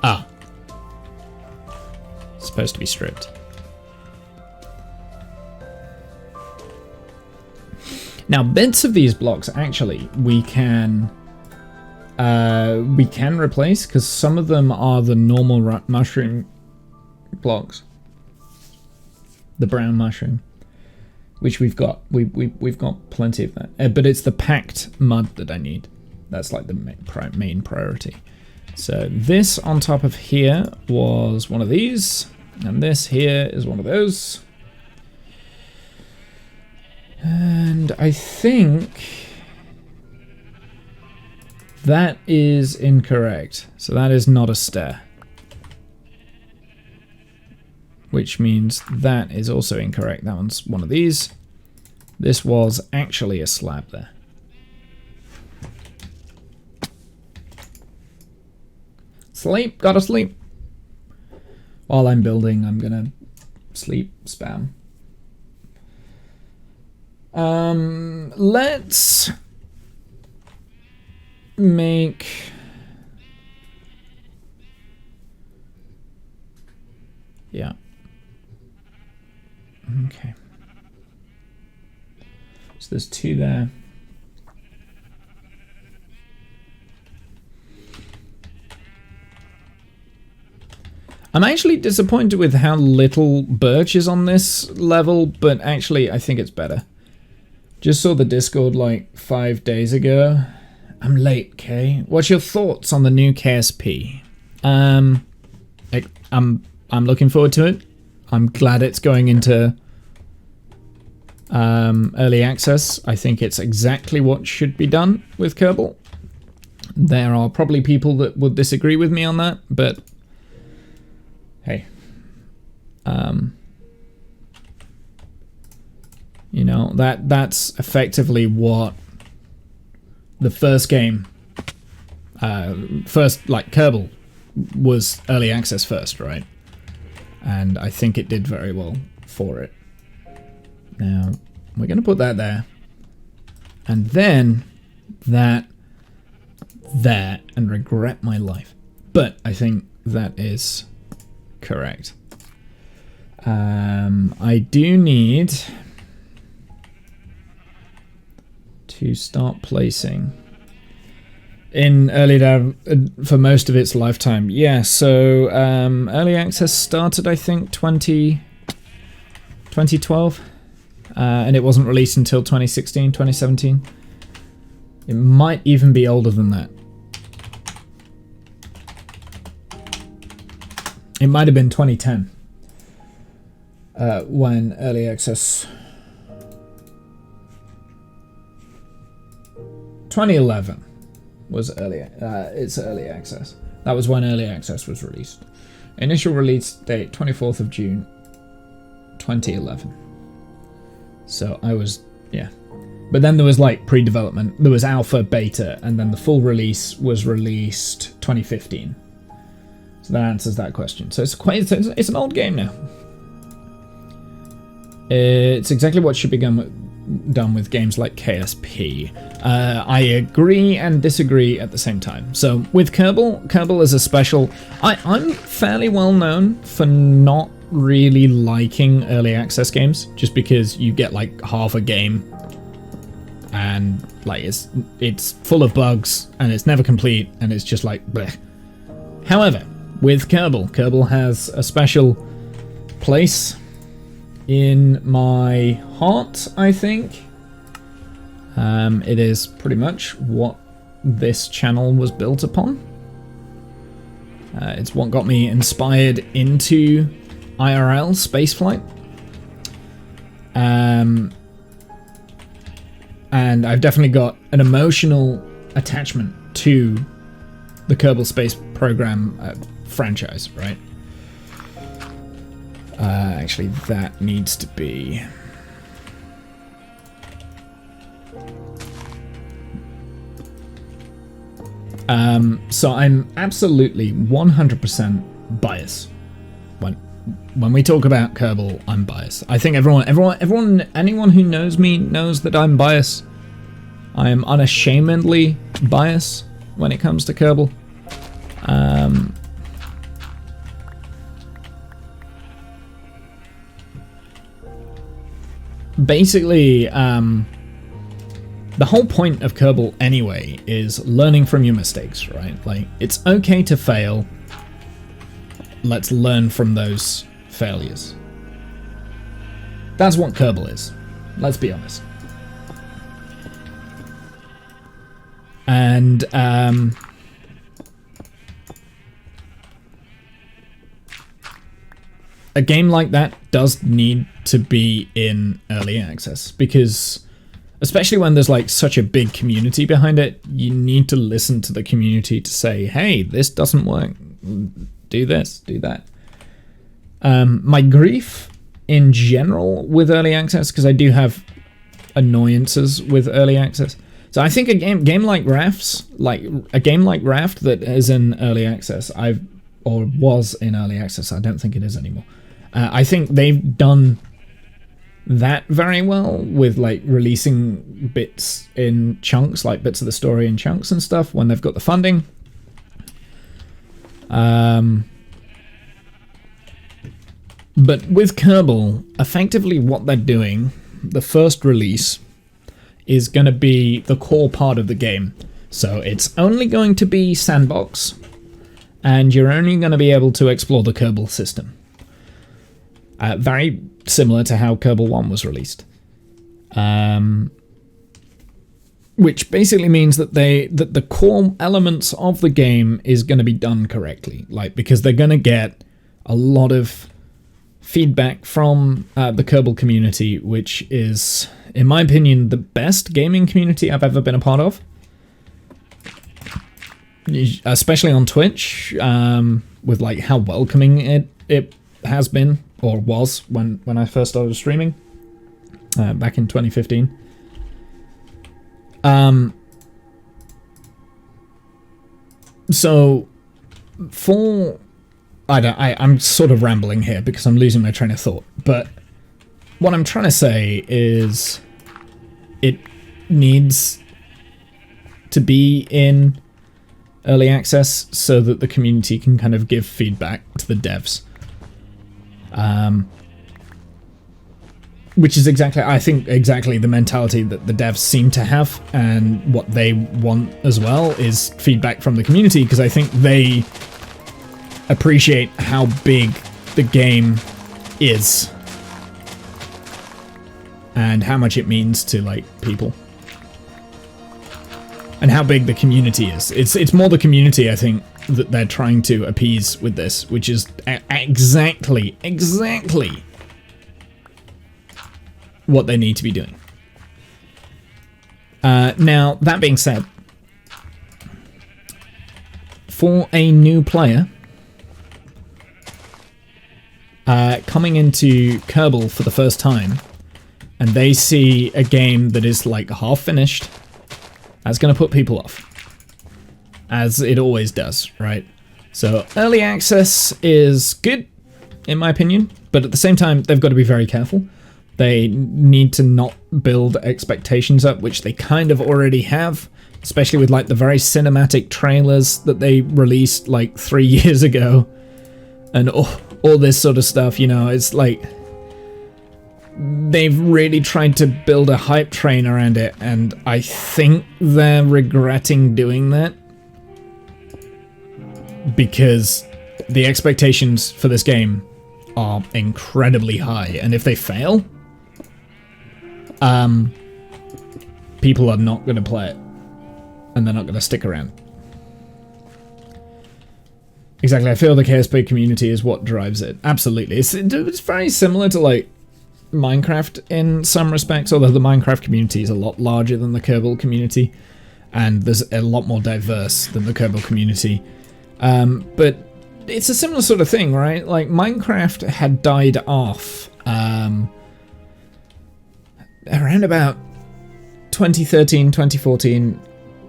Ah. Supposed to be stripped. Now, bits of these blocks, actually, we can replace, because some of them are the normal mushroom blocks. The brown mushroom, which we've got. We've got plenty of that. But it's the packed mud that I need. That's like the main priority. So this on top of here was one of these, and this here is one of those. And I think that is incorrect. So that is not a stair. Which means that is also incorrect. That one's one of these. This was actually a slab there. Sleep, gotta sleep. While I'm building, I'm gonna sleep spam. Let's make okay. So there's 2 there. I'm actually disappointed with how little birch is on this level, but actually I think it's better. Just saw the Discord like 5 days ago. I'm late, Kay. What's your thoughts on the new KSP? I'm looking forward to it. I'm glad it's going into early access. I think it's exactly what should be done with Kerbal. There are probably people that would disagree with me on that, but hey, you know, that's effectively what the first game, first like Kerbal was early access first, right? And I think it did very well for it. Now we're gonna put that there, and then that there, and regret my life. But I think that is correct. I do need to start placing in early dev for most of its lifetime. Yeah, so early access started, I think, 2012, and it wasn't released until 2016, 2017. It might even be older than that. It might have been 2010 when early access. 2011 was it's early access. That was when early access was released. Initial release date 24th of June 2011. So I was, yeah. But then there was like pre-development, there was alpha, beta, and then the full release was released 2015. So that answers that question. So it's an old game now. It's exactly what should be done with games like KSP. I agree and disagree at the same time. So with Kerbal is a special. I'm fairly well known for not really liking early access games, just because you get like half a game and like it's full of bugs and it's never complete and it's just like bleh. However, with Kerbal has a special place in my heart, I think. It is pretty much what this channel was built upon. It's what got me inspired into IRL spaceflight. And I've definitely got an emotional attachment to the Kerbal Space Program franchise, right? Actually, that needs to be... so I'm absolutely 100% biased. When we talk about Kerbal, I'm biased. I think anyone who knows me knows that I'm biased. I am unashamedly biased when it comes to Kerbal. Basically, the whole point of Kerbal anyway is learning from your mistakes, right? Like, it's okay to fail. Let's learn from those failures. That's what Kerbal is. Let's be honest. And a game like that does need to be in early access, because especially when there's like such a big community behind it, you need to listen to the community to say, hey, this doesn't work, do this, do that. My grief in general with early access, because I do have annoyances with early access. So I think a game like Raft, that is in early access, or was in early access, I don't think it is anymore. I think they've done that very well with like releasing bits in chunks, like bits of the story in chunks and stuff when they've got the funding. But with Kerbal, effectively what they're doing, the first release is going to be the core part of the game. So it's only going to be sandbox, and you're only going to be able to explore the Kerbal system. Very similar to how Kerbal 1 was released. Which basically means that the core elements of the game is going to be done correctly. Like, because they're going to get a lot of feedback from the Kerbal community, which is, in my opinion, the best gaming community I've ever been a part of. Especially on Twitch, with like how welcoming it has been, or was, when I first started streaming back in 2015. So for I'm sort of rambling here because I'm losing my train of thought, but what I'm trying to say is it needs to be in early access so that the community can kind of give feedback to the devs. Which is I think exactly the mentality that the devs seem to have, and what they want as well is feedback from the community, because I think they appreciate how big the game is and how much it means to like people and how big the community is. It's more the community, I think, that they're trying to appease with this, which is exactly what they need to be doing. Now, that being said, for a new player coming into Kerbal for the first time, and they see a game that is like half finished, that's going to put people off, as it always does, right? So early access is good, in my opinion, but at the same time, they've got to be very careful. They need to not build expectations up, which they kind of already have, especially with like the very cinematic trailers that they released like 3 years ago, and all this sort of stuff. You know, it's like they've really tried to build a hype train around it, and I think they're regretting doing that, because the expectations for this game are incredibly high, and if they fail, people are not going to play it, and they're not going to stick around. Exactly, I feel the KSP community is what drives it. Absolutely, it's very similar to like Minecraft in some respects, although the Minecraft community is a lot larger than the Kerbal community, and there's a lot more diverse than the Kerbal community. But it's a similar sort of thing, right? Like, Minecraft had died off around about 2013, 2014,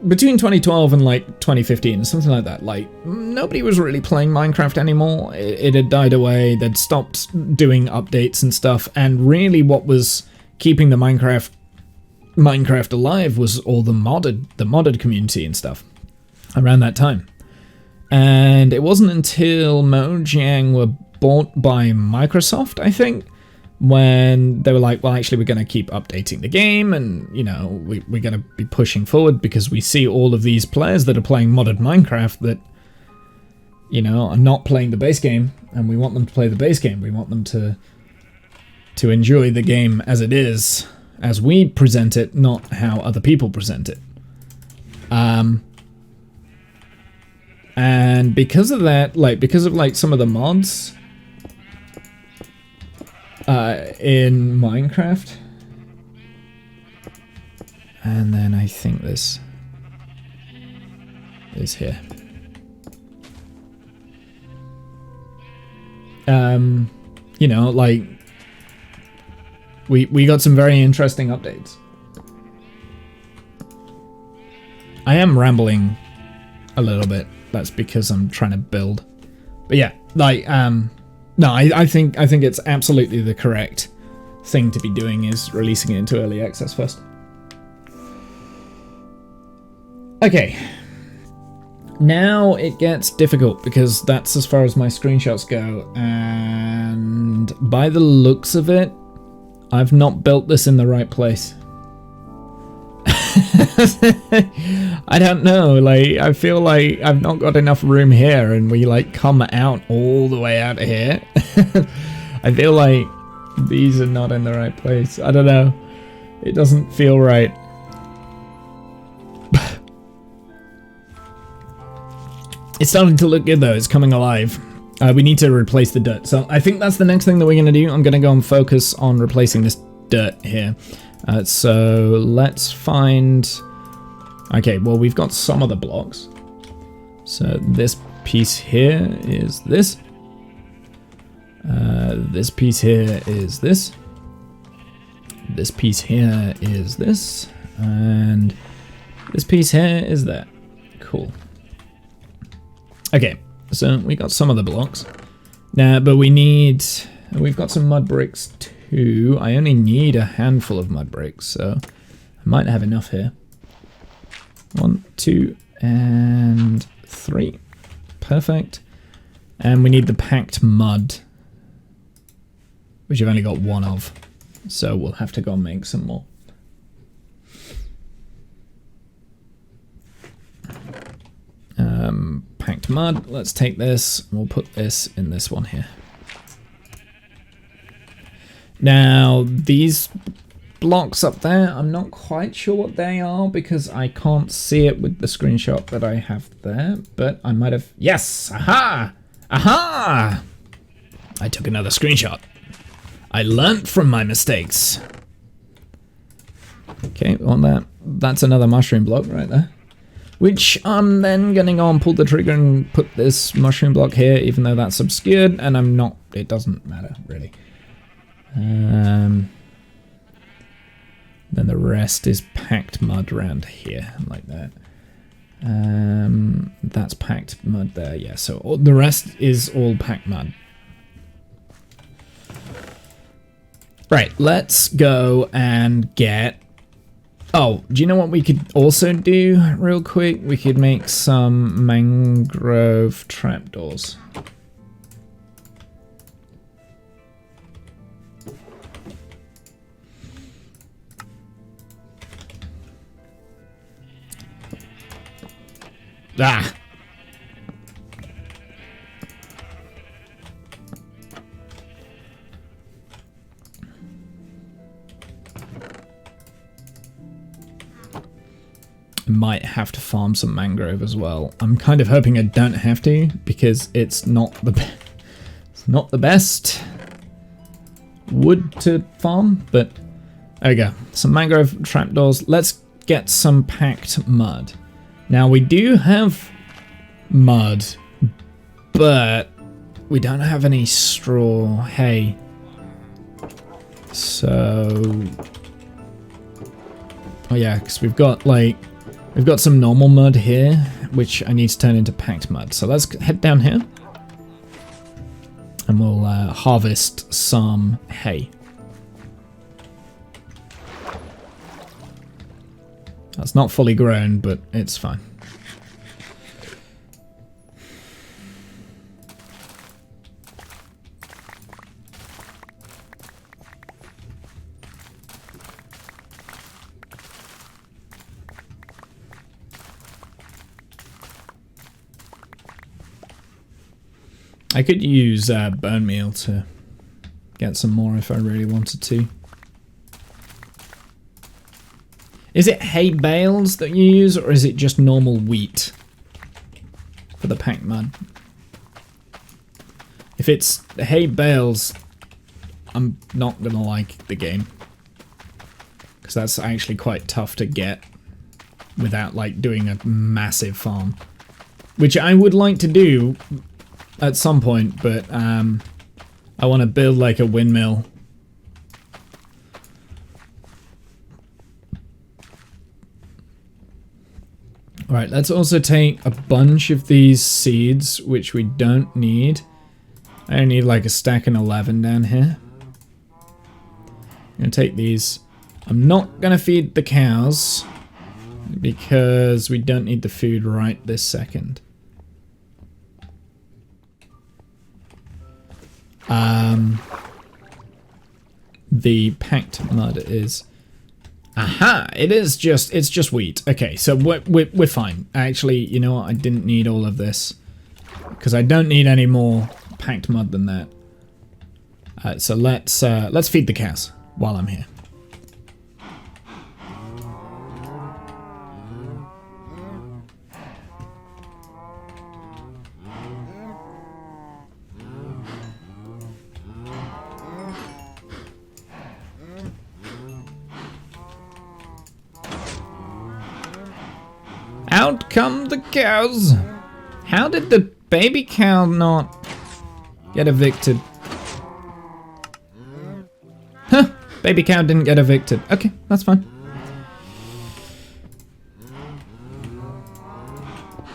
between 2012 and like 2015, something like that. Like, nobody was really playing Minecraft anymore. It had died away. They'd stopped doing updates and stuff, and really what was keeping the Minecraft alive was all the modded community and stuff around that time. And it wasn't until Mojang were bought by Microsoft, I think, when they were like, well, actually, we're going to keep updating the game, and, you know, we're going to be pushing forward because we see all of these players that are playing modded Minecraft that, you know, are not playing the base game, and we want them to play the base game. We want them to enjoy the game as it is, as we present it, not how other people present it. And because of that, like, because of, like, some of the mods in Minecraft, and then I think this is here. You know, like, we got some very interesting updates. I am rambling a little bit. That's because I'm trying to build. But yeah, like, no, I think it's absolutely the correct thing to be doing is releasing it into early access first. Okay. Now it gets difficult because that's as far as my screenshots go, and by the looks of it, I've not built this in the right place. I don't know, like, I feel like I've not got enough room here and we, like, come out all the way out of here. I feel like these are not in the right place. I don't know. It doesn't feel right. It's starting to look good though, it's coming alive. We need to replace the dirt. So I think that's the next thing that we're going to do. I'm going to go and focus on replacing this dirt here. So let's find... Okay, well, we've got some of the blocks. So this piece here is this. This piece here is this. This piece here is this. And this piece here is that. Cool. Okay, so we got some of the blocks. Now, but we need... We've got some mud bricks too. I only need a handful of mud bricks, so I might have enough here. 1, 2, and 3. Perfect. And we need the packed mud, which I've only got 1 of. So we'll have to go and make some more. Packed mud. Let's take this. We'll put this in this one here. Now, these blocks up there, I'm not quite sure what they are because I can't see it with the screenshot that I have there, but I might have... Yes! Aha! Aha! I took another screenshot. I learnt from my mistakes. Okay, on that. That's another mushroom block right there. Which I'm then going to go and pull the trigger and put this mushroom block here, even though that's obscured, and I'm not... It doesn't matter, really. Then the rest is packed mud around here, like that. That's packed mud there, yeah. So all, the rest is all packed mud. Right, let's go and get... Oh, do you know what we could also do real quick? We could make some mangrove trapdoors. Ah! Might have to farm some mangrove as well. I'm kind of hoping I don't have to because it's not the best wood to farm, but there we go. Some mangrove trapdoors. Let's get some packed mud. Now we do have mud, but we don't have any straw hay. So, oh yeah, because we've got some normal mud here, which I need to turn into packed mud. So let's head down here and we'll harvest some hay. That's not fully grown, but it's fine. I could use bone meal to get some more if I really wanted to. Is it hay bales that you use, or is it just normal wheat for the packed mud? If it's hay bales, I'm not gonna like the game, because that's actually quite tough to get without like doing a massive farm, which I would like to do at some point, but I want to build like a windmill. Alright, let's also take a bunch of these seeds, which we don't need. I only need like a stack and 11 down here. I'm going to take these. I'm not going to feed the cows, because we don't need the food right this second. The packed mud is... Aha! It's just wheat. Okay, so we're fine. Actually, you know what? I didn't need all of this, because I don't need any more packed mud than that. So let's feed the cows while I'm here. Out come the cows. How did the baby cow not get evicted? Huh, baby cow didn't get evicted. Okay, that's fine.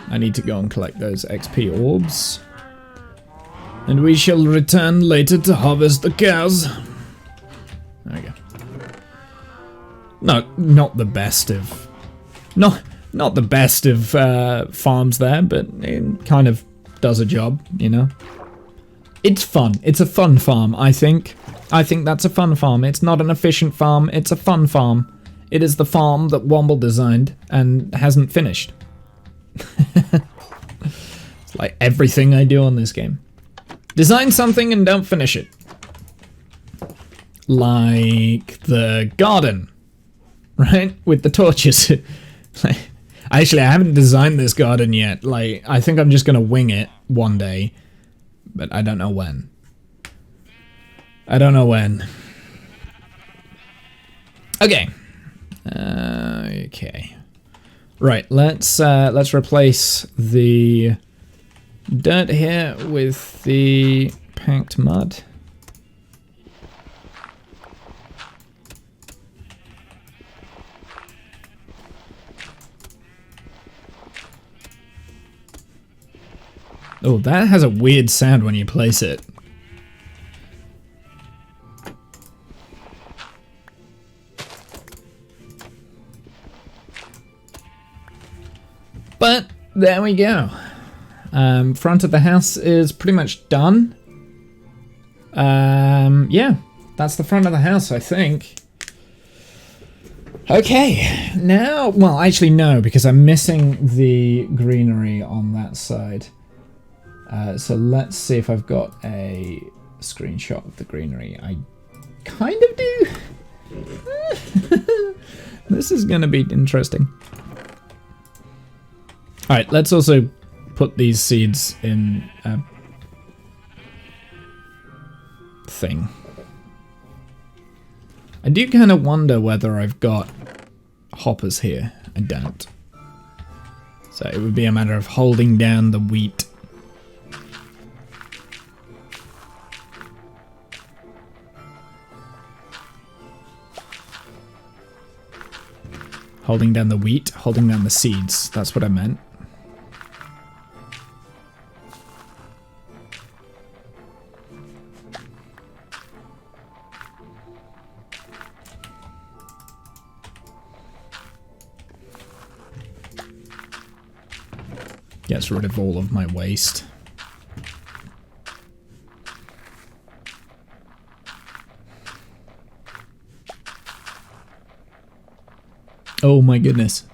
I need to go and collect those XP orbs. And we shall return later to harvest the cows. There we go. No, not the best of... Not the best of farms there, but it kind of does a job, you know? It's fun. It's a fun farm, I think. I think that's a fun farm. It's not an efficient farm, it's a fun farm. It is the farm that Womble designed and hasn't finished. It's like everything I do on this game. Design something and don't finish it. Like the garden, right? With the torches. Actually, I haven't designed this garden yet. Like, I think I'm just gonna wing it one day, but I don't know when. I don't know when. Okay. Okay. Right, let's replace the dirt here with the packed mud. Oh, that has a weird sound when you place it. But there we go. Front of the house is pretty much done. Yeah, that's the front of the house, I think. Okay, now, well, actually no, because I'm missing the greenery on that side. So let's see if I've got a screenshot of the greenery. I kind of do. This is going to be interesting. Alright, let's also put these seeds in a thing. I do kind of wonder whether I've got hoppers here. I don't. So it would be a matter of holding down the wheat. Holding down the wheat, holding down the seeds. That's what I meant. Gets rid of all of my waste. Oh my goodness.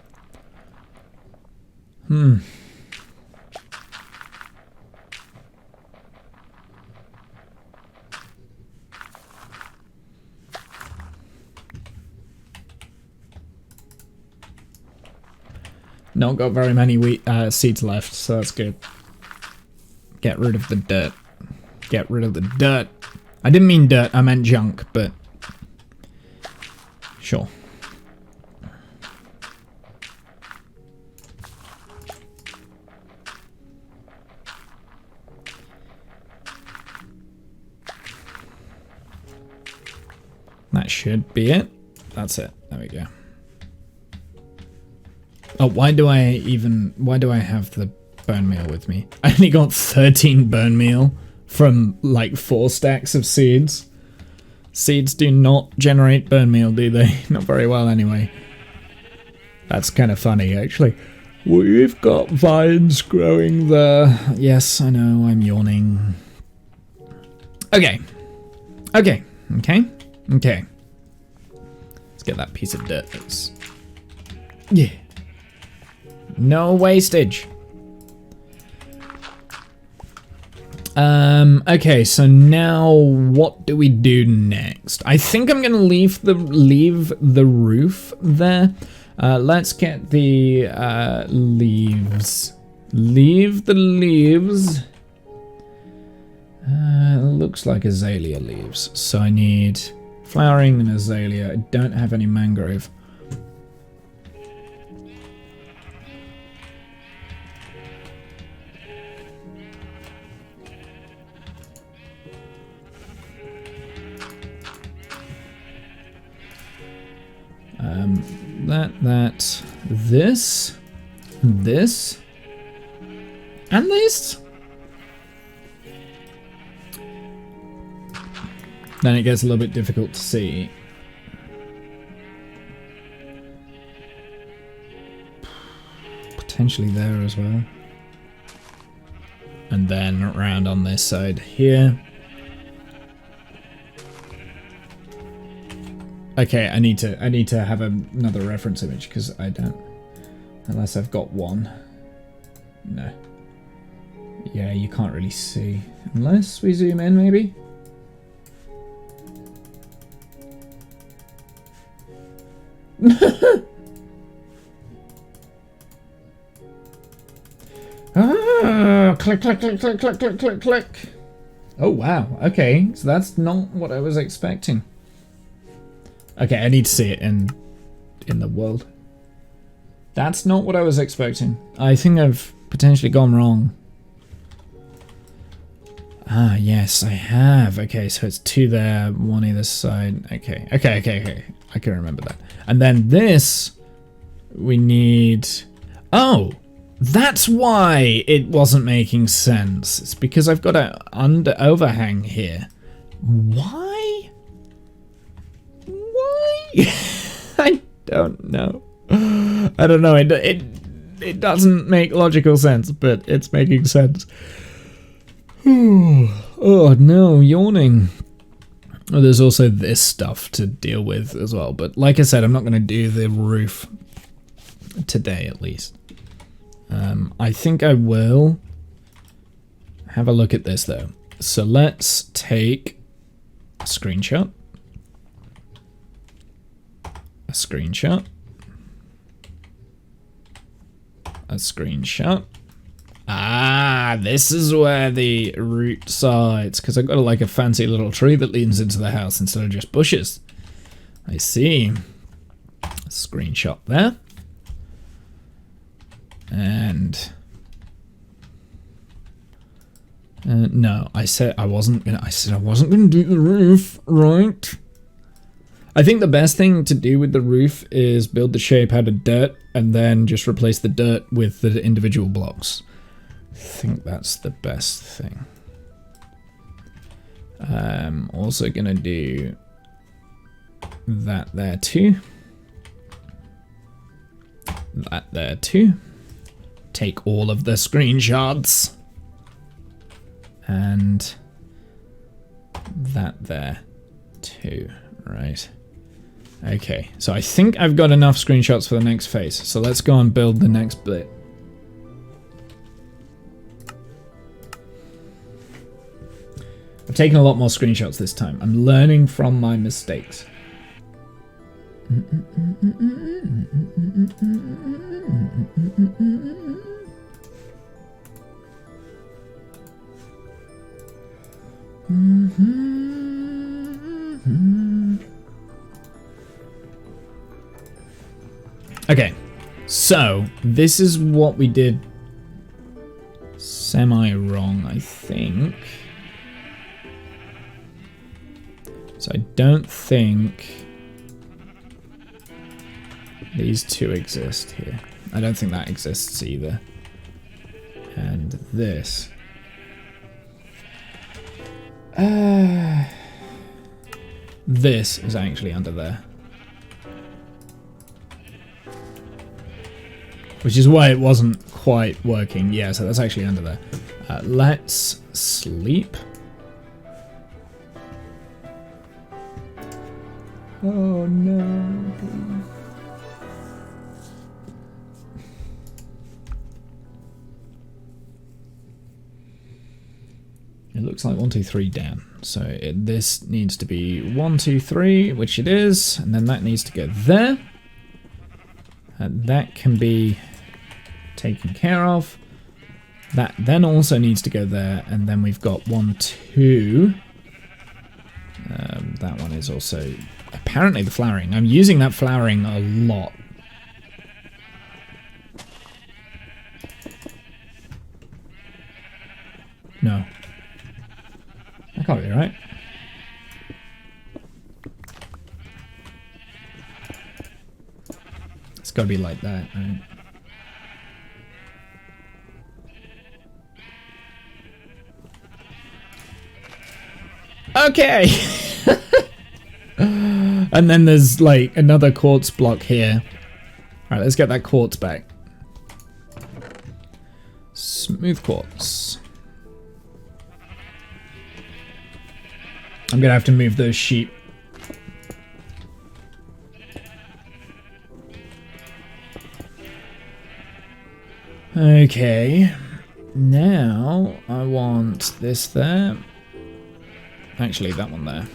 Not got very many seeds left, so that's good. Get rid of the dirt. Get rid of the dirt. I didn't mean dirt, I meant junk, but sure. That should be it. That's it. There we go. Oh, why do I have the bone meal with me? I only got 13 bone meal from like 4 stacks of seeds. Seeds do not generate bone meal, do they? Not very well anyway. That's kind of funny, actually. We've got vines growing there. Yes, I know, I'm yawning. Okay. Okay. Okay. Okay. Let's get that piece of dirt. Yeah. No wastage. Okay, so now what do we do next? I think I'm gonna leave the roof there. Let's get the leaves. Leave the leaves. Looks like azalea leaves. So I need flowering and azalea. I don't have any mangrove. This, and this. Then it gets a little bit difficult to see. Potentially there as well. And then around on this side here. Okay, I need to have another reference image because I don't, unless I've got one. No. Yeah, you can't really see unless we zoom in, maybe. Click, click, click, click, click, click, click, click. Oh wow. Okay, so that's not what I was expecting. Okay, I need to see it in the world. That's not what I was expecting. I think I've potentially gone wrong. Ah, yes, I have. Okay, so it's 2 there, 1 either side. Okay, okay, okay, okay. I can remember that. And then this, we need... Oh, that's why it wasn't making sense. It's because I've got an overhang here. Why? I don't know. I don't know. It doesn't make logical sense, but it's making sense. Oh no, yawning. Oh, there's also this stuff to deal with as well. But like I said, I'm not going to do the roof today, at least. I think I will have a look at this though. So let's take a screenshot. A screenshot. A screenshot. Ah, this is where the roots are. It's because I've got like a fancy little tree that leans into the house instead of just bushes. I see. A screenshot there. And no, I said I wasn't gonna do the roof, right? I think the best thing to do with the roof is build the shape out of dirt and then just replace the dirt with the individual blocks. I think that's the best thing. Also gonna do that there too. That there too. Take all of the screenshots. And that there too, right? Okay, so I think I've got enough screenshots for the next phase. So let's go and build the next bit. I've taken a lot more screenshots this time. I'm learning from my mistakes. Okay, so this is what we did semi-wrong, I think. So I don't think these two exist here. I don't think that exists either. And this. This is actually under there. Which is why it wasn't quite working. Yeah, so that's actually under there. Let's sleep. Oh no, please. It looks like 1, 2, 3 down. So this needs to be 1, 2, 3, which it is, and then that needs to go there. That can be taken care of. That then also needs to go there, and then we've got 1, 2. That one is also apparently the flowering. I'm using that flowering a lot. No. That can't be right. It's got to be like that, right? Okay. And then there's like another quartz block here. All right, let's get that quartz back. Smooth quartz. I'm gonna have to move those sheep. Okay. Now I want this there. Actually, that one there.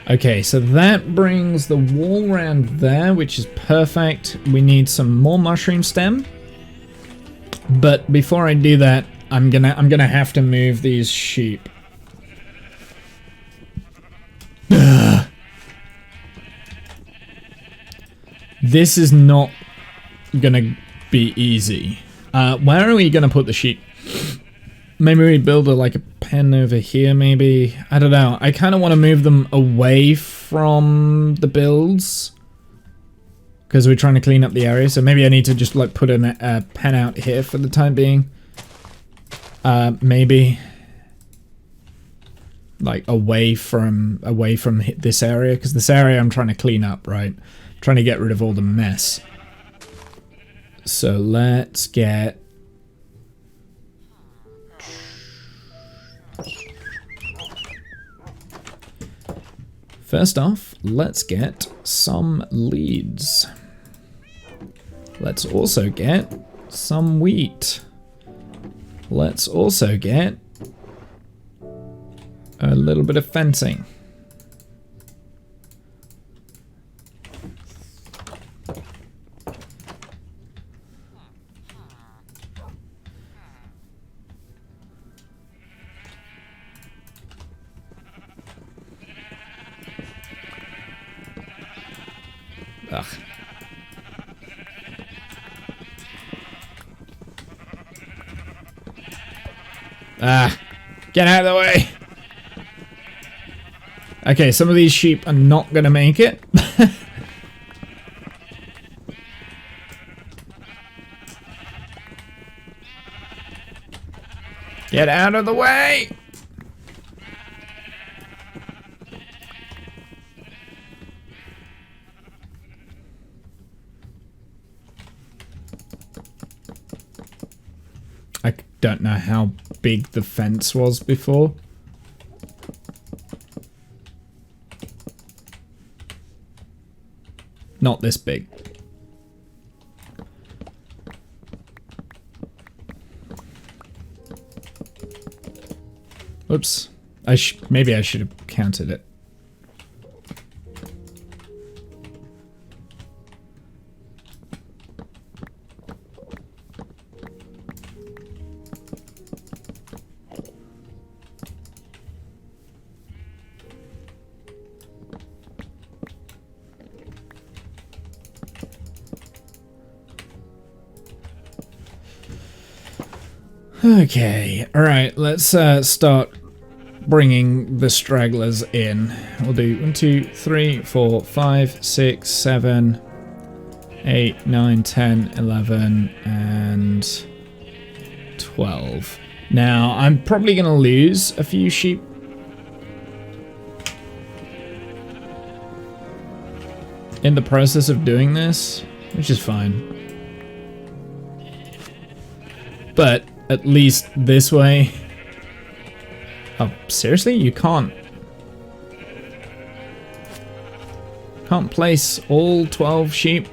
Okay, so that brings the wall around there, which is perfect. We need some more mushroom stem. But before I do that, I'm gonna have to move these sheep. This is not gonna be easy. Where are we gonna put the sheep? Maybe we build like a pen over here, maybe. I don't know. I kind of want to move them away from the builds because we're trying to clean up the area. So maybe I need to just like put a pen out here for the time being. Maybe like away from this area, because this area I'm trying to clean up, right? I'm trying to get rid of all the mess. So let's get. First off, let's get some leads. Let's also get some wheat. Let's also get a little bit of fencing. Ugh. Ah, get out of the way. Okay, some of these sheep are not gonna make it. Get out of the way. I don't know how big the fence was before. Not this big. Whoops. Maybe I should have counted it. Okay, alright, let's start bringing the stragglers in. We'll do 1, 2, 3, 4, 5, 6, 7, 8, 9, 10, 11, and 12. Now, I'm probably going to lose a few sheep. In the process of doing this, which is fine. But at least this way... Oh, seriously? You can't place all 12 sheep?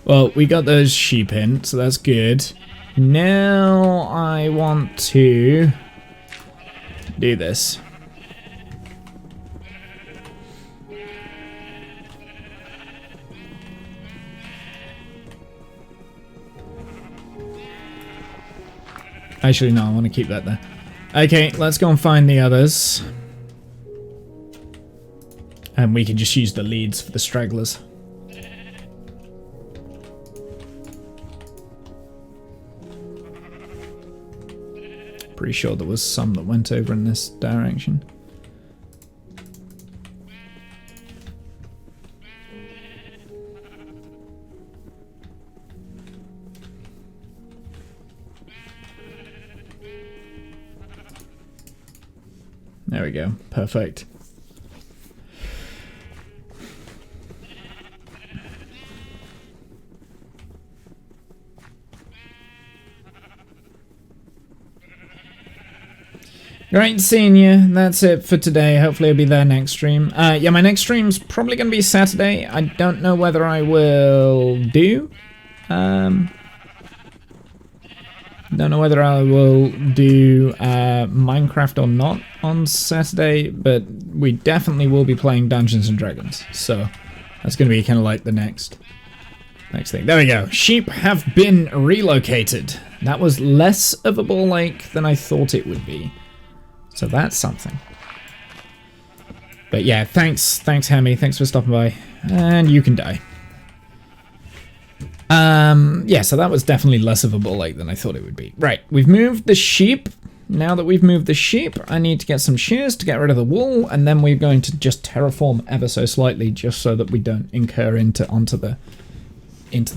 Well, we got those sheep in, so that's good. Now I want to do this. Actually, no, I want to keep that there. Okay, let's go and find the others. And we can just use the leads for the stragglers. Pretty sure there was some that went over in this direction. There we go. Perfect. Great seeing you. That's it for today. Hopefully I'll be there next stream. Yeah, my next stream's probably going to be Saturday. I don't know whether I will do. Don't know whether I will do Minecraft or not on Saturday, but we definitely will be playing Dungeons and Dragons. So that's going to be kind of like the next thing. There we go. Sheep have been relocated. That was less of a ball ache than I thought it would be. So that's something. But yeah, thanks Hemi, thanks for stopping by. And you can die. Yeah, so that was definitely less of a ball ache than I thought it would be. Right, we've moved the sheep. Now that we've moved the sheep, I need to get some shears to get rid of the wool, and then we're going to just terraform ever so slightly, just so that we don't incur onto the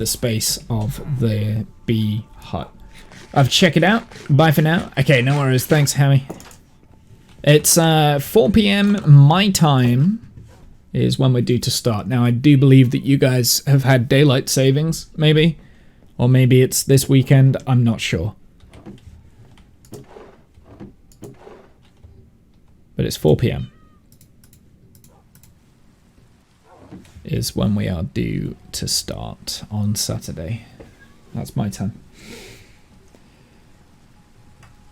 space of the bee hut. I've checked it out. Bye for now. Okay, no worries. Thanks, Hemi. It's 4 PM my time is when we're due to start. Now, I do believe that you guys have had daylight savings, maybe. Or maybe it's this weekend, I'm not sure. But it's 4 PM. Is when we are due to start on Saturday. That's my time.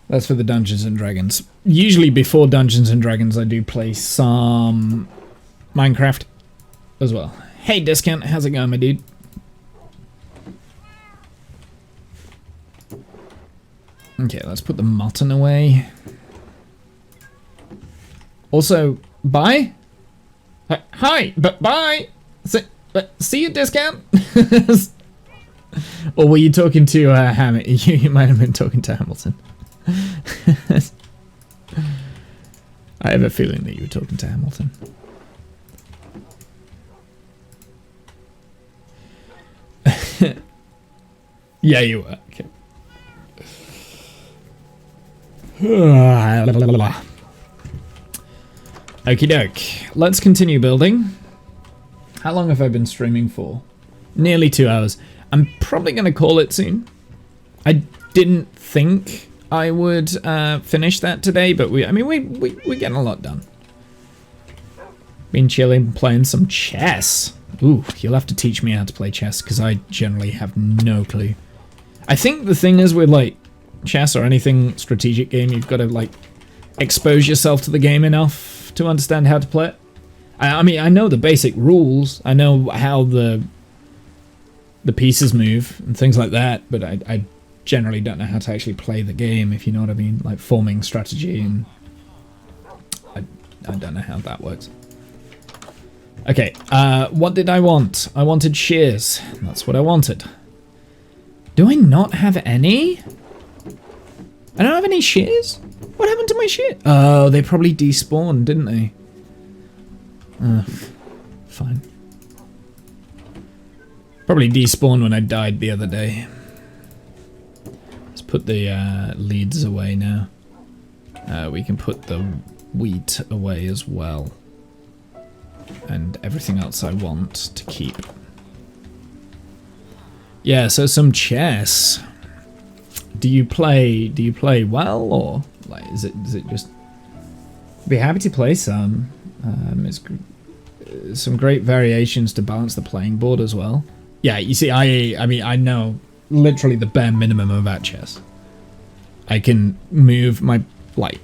That's for the Dungeons and Dragons. Usually before Dungeons and Dragons, I do play some Minecraft as well. Hey, Discount, how's it going, my dude? Okay, let's put the mutton away. Also, bye? Hi, but bye! See you, Discount? Or were you talking to Hamilton? You might have been talking to Hamilton. I have a feeling that you were talking to Hamilton. Yeah, you were. Okay. Okie doke. Let's continue building. How long have I been streaming for? Nearly 2 hours. I'm probably going to call it soon. I didn't think I would finish that today, but we're getting a lot done. Been chilling, playing some chess. Ooh, you'll have to teach me how to play chess, because I generally have no clue. I think the thing is with, like, chess or anything strategic game, you've got to, like, expose yourself to the game enough to understand how to play it. I mean, I know the basic rules. I know how the pieces move and things like that, but I generally don't know how to actually play the game, if you know what I mean. Like, forming strategy, and I don't know how that works. Okay, what did I want? I wanted shears. That's what I wanted. Do I not have any? I don't have any shears? What happened to my shears? Oh, they probably despawned, didn't they? Fine. Probably despawned when I died the other day. Let's put the leads away now. We can put the wheat away as well. And everything else I want to keep. Yeah, so some chess. Do you play well, or like is it just? I'd be happy to play some. It's some great variations to balance the playing board as well. Yeah, you see, I mean I know literally the bare minimum about chess. I can move my, like,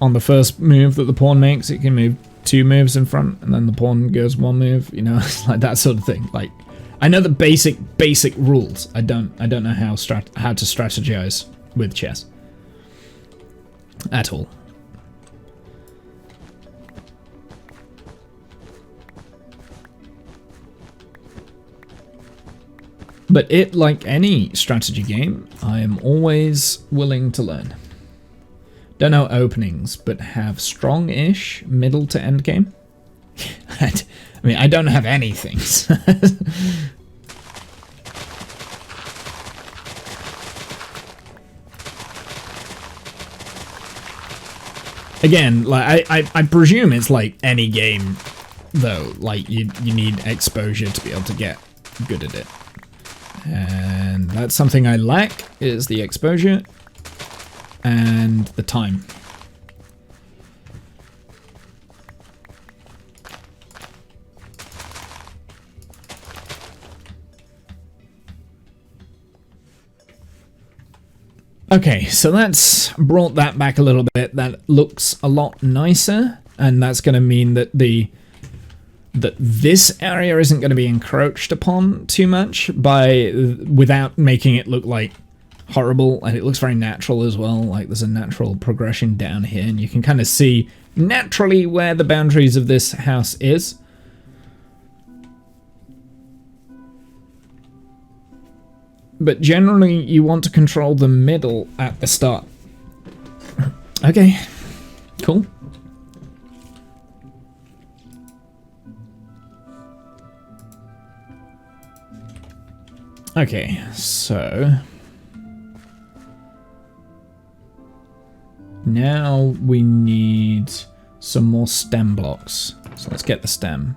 on the first move that the pawn makes, it can move 2 moves in front, and then the pawn goes 1 move. You know, it's like that sort of thing. Like, I know the basic rules. I don't know how to strategize with chess at all. But it, like any strategy game, I am always willing to learn. Don't know openings, but have strong-ish middle to end game. I mean, I don't have any things. Again, like I presume it's like any game, though. Like you need exposure to be able to get good at it, and that's something I lack, is the exposure and the time. Okay, so that's brought that back a little bit. That looks a lot nicer, and that's going to mean that this area isn't going to be encroached upon too much without making it look like horrible, and it looks very natural as well. Like there's a natural progression down here, and you can kind of see naturally where the boundaries of this house is. But generally, you want to control the middle at the start. Okay, cool. Okay, so now we need some more stem blocks. So let's get the stem.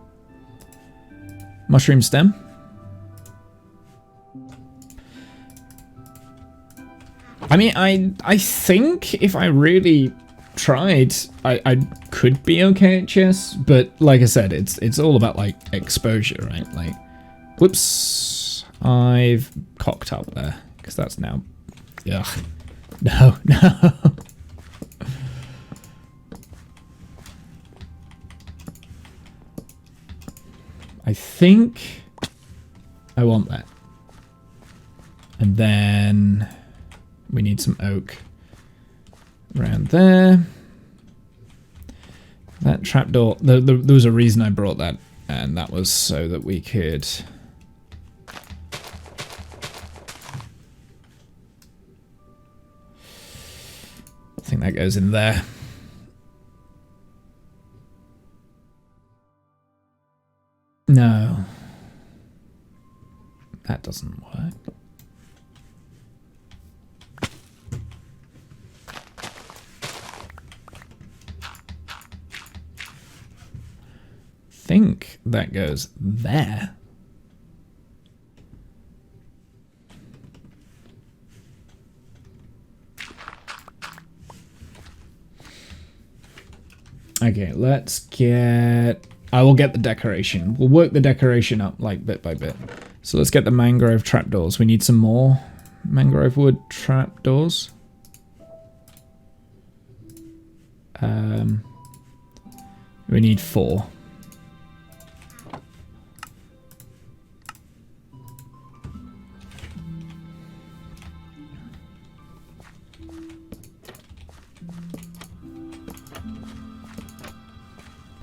Mushroom stem. I mean, I think if I really tried, I could be okay at chess, but like I said, it's all about like exposure, right? Like, whoops, I've cocked up there, because that's now, ugh, no. I think I want that. And then we need some oak around there. That trapdoor, there was a reason I brought that, and that was so that we could... I think that goes in there. No. That doesn't work. Think that goes there. Okay, let's get... I will get the decoration. We'll work the decoration up, like, bit by bit. So let's get the mangrove trapdoors. We need some more mangrove wood trapdoors. We need 4.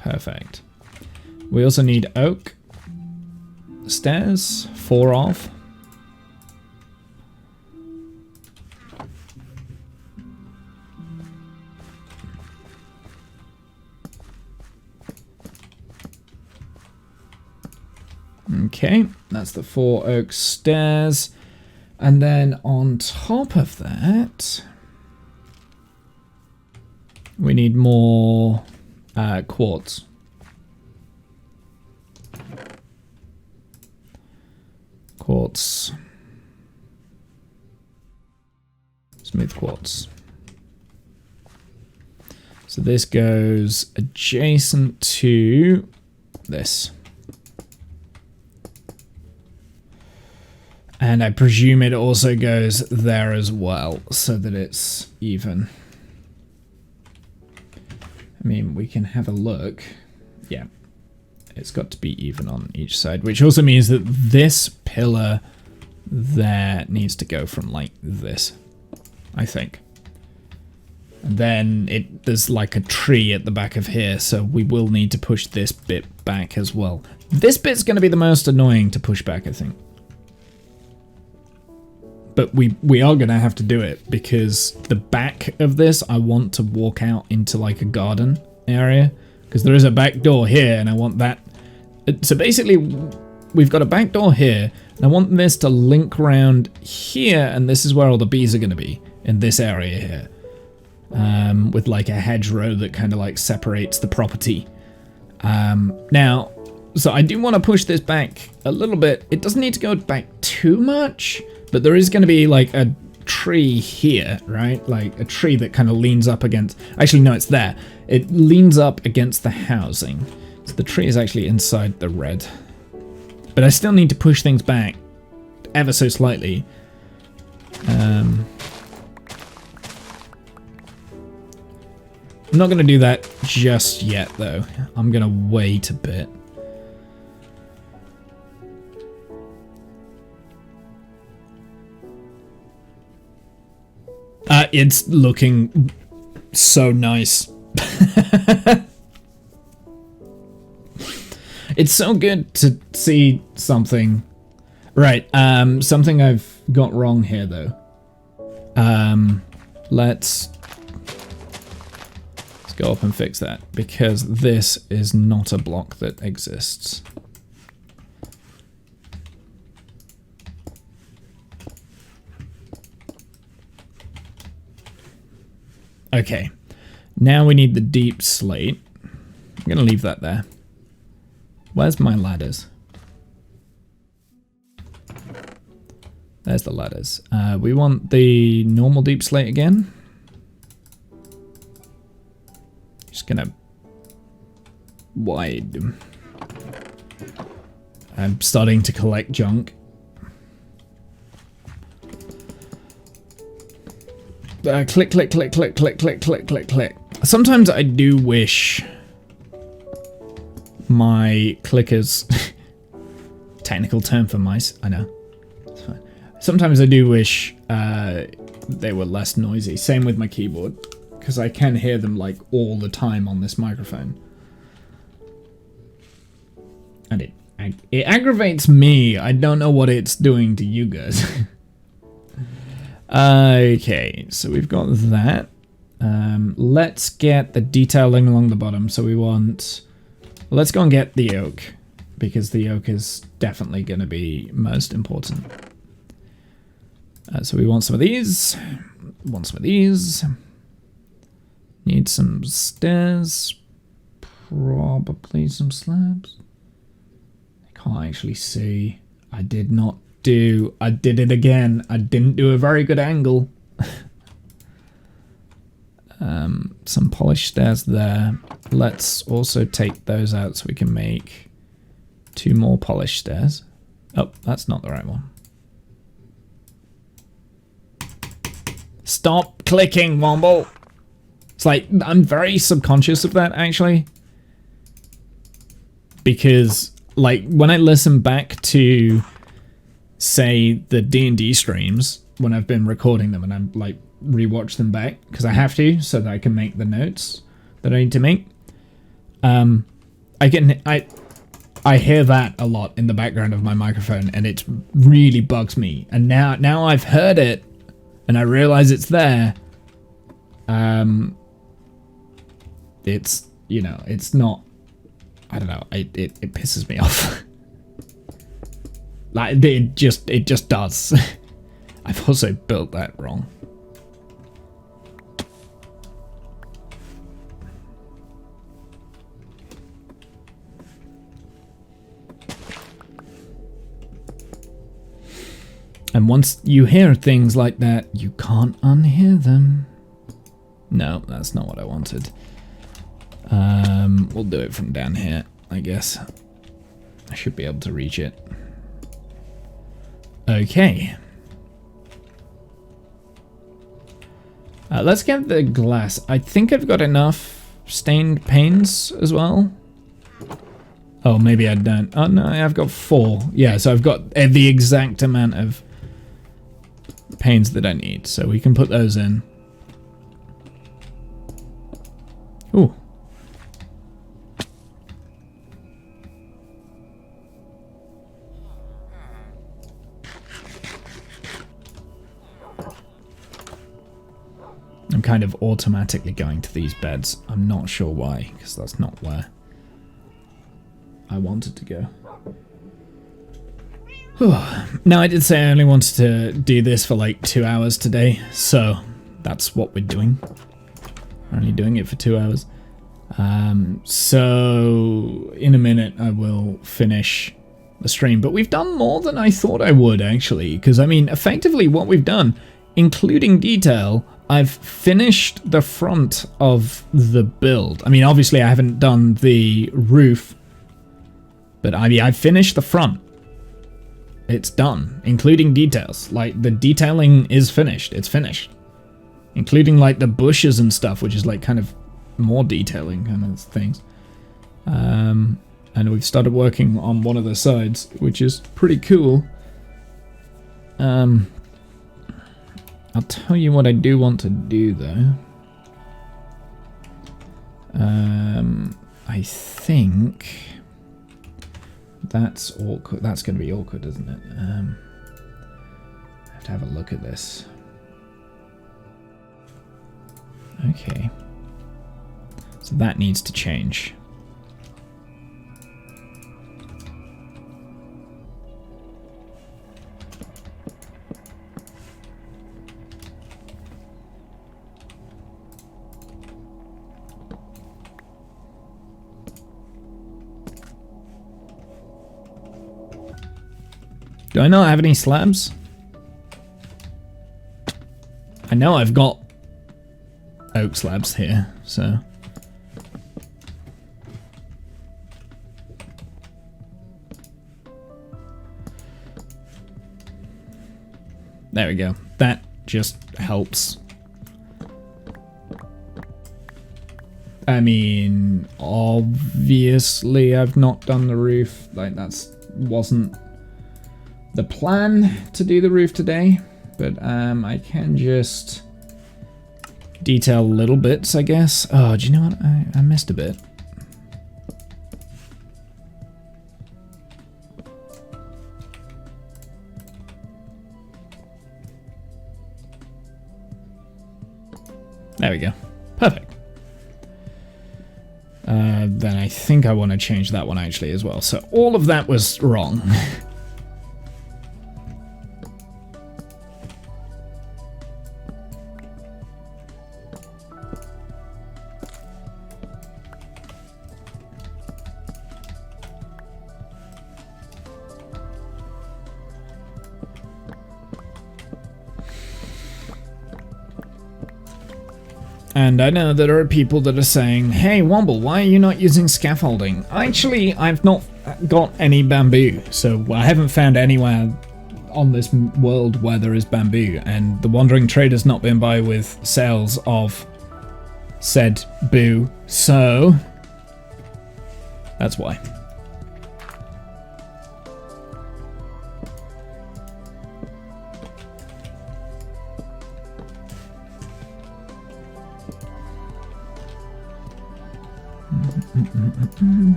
Perfect. We also need oak stairs, 4 of. Okay, that's the 4 oak stairs. And then on top of that, we need more quartz. Quartz. Smooth quartz. So this goes adjacent to this. And I presume it also goes there as well, so that it's even. I mean, we can have a look. Yeah, it's got to be even on each side, which also means that this pillar there needs to go from like this, I think. And then there's like a tree at the back of here, so we will need to push this bit back as well. This bit's going to be the most annoying to push back, I think. But we are going to have to do it, because the back of this, I want to walk out into like a garden area, because there is a back door here, and I want that. So basically, we've got a back door here, and I want this to link around here, and this is where all the bees are going to be, in this area here. With like a hedgerow that kind of like separates the property. Now, so I do want to push this back a little bit. It doesn't need to go back too much, but there is going to be like a tree here, right? Like a tree that kind of leans up against... Actually, no, it's there. It leans up against the housing. So the tree is actually inside the red. But I still need to push things back ever so slightly. I'm not going to do that just yet, though. I'm going to wait a bit. It's looking so nice. It's so good to see something. Right, something I've got wrong here, though. Let's go up and fix that, because this is not a block that exists. Okay, now we need the deep slate. I'm going to leave that there. Where's my ladders? There's the ladders. We want the normal deep slate again. Just going to wide. I'm starting to collect junk. Click, click, click, click, click, click, click, click, click. Sometimes I do wish my clickers... Technical term for mice, I know. It's fine. Sometimes I do wish they were less noisy. Same with my keyboard, because I can hear them like all the time on this microphone. And it aggravates me. I don't know what it's doing to you guys. Okay, so we've got that. Let's get the detailing along the bottom. So we want... Well, let's go and get the oak, because the oak is definitely going to be most important. So we want some of these. Want some of these. Need some stairs. Probably some slabs. I can't actually see. I did it again. I didn't do a very good angle. Some polished stairs there. Let's also take those out so we can make 2 more polished stairs. Oh, that's not the right one. Stop clicking, Womble! It's like, I'm very subconscious of that, actually. Because, like, when I listen back to, say, the D&D streams, when I've been recording them and I'm, like, rewatch them back, because I have to, so that I can make the notes that I need to make, I hear that a lot in the background of my microphone, and it really bugs me. And now I've heard it, and I realize it's there. It's, you know, it's not, I don't know, it pisses me off. Like, it just does. I've also built that wrong. And once you hear things like that, you can't unhear them. No, that's not what I wanted. We'll do it from down here, I guess. I should be able to reach it. Okay. Let's get the glass. I think I've got enough stained panes as well. Oh, maybe I don't. Oh, no, I've got 4. Yeah, so I've got the exact amount of panes that I need, so we can put those in. Ooh. I'm kind of automatically going to these beds. I'm not sure why, because that's not where I wanted to go. Now, I did say I only wanted to do this for like 2 hours today, so that's what we're doing. We're only doing it for 2 hours. So in a minute I will finish the stream, but we've done more than I thought I would, actually, because I mean, effectively what we've done, including detail, I've finished the front of the build. I mean, obviously I haven't done the roof, but I mean, I've finished the front. It's done, including details. Like, the detailing is finished. It's finished. Including, like, the bushes and stuff, which is, like, kind of more detailing kind of things. And we've started working on one of the sides, which is pretty cool. I'll tell you what I do want to do, though. I think that's awkward. That's going to be awkward, isn't it? I have to have a look at this. Okay. So that needs to change. Do I not have any slabs? I know I've got oak slabs here, so... There we go. That just helps. I mean, obviously I've not done the roof. Like, wasn't the plan to do the roof today, but I can just detail little bits, I guess. Oh, do you know what? I missed a bit. There we go. Perfect. Then I think I want to change that one actually as well. So all of that was wrong. And I know that there are people that are saying, hey, Womble, why are you not using scaffolding? Actually, I've not got any bamboo, so I haven't found anywhere on this world where there is bamboo, and the Wandering Trader's not been by with sales of said boo, so that's why.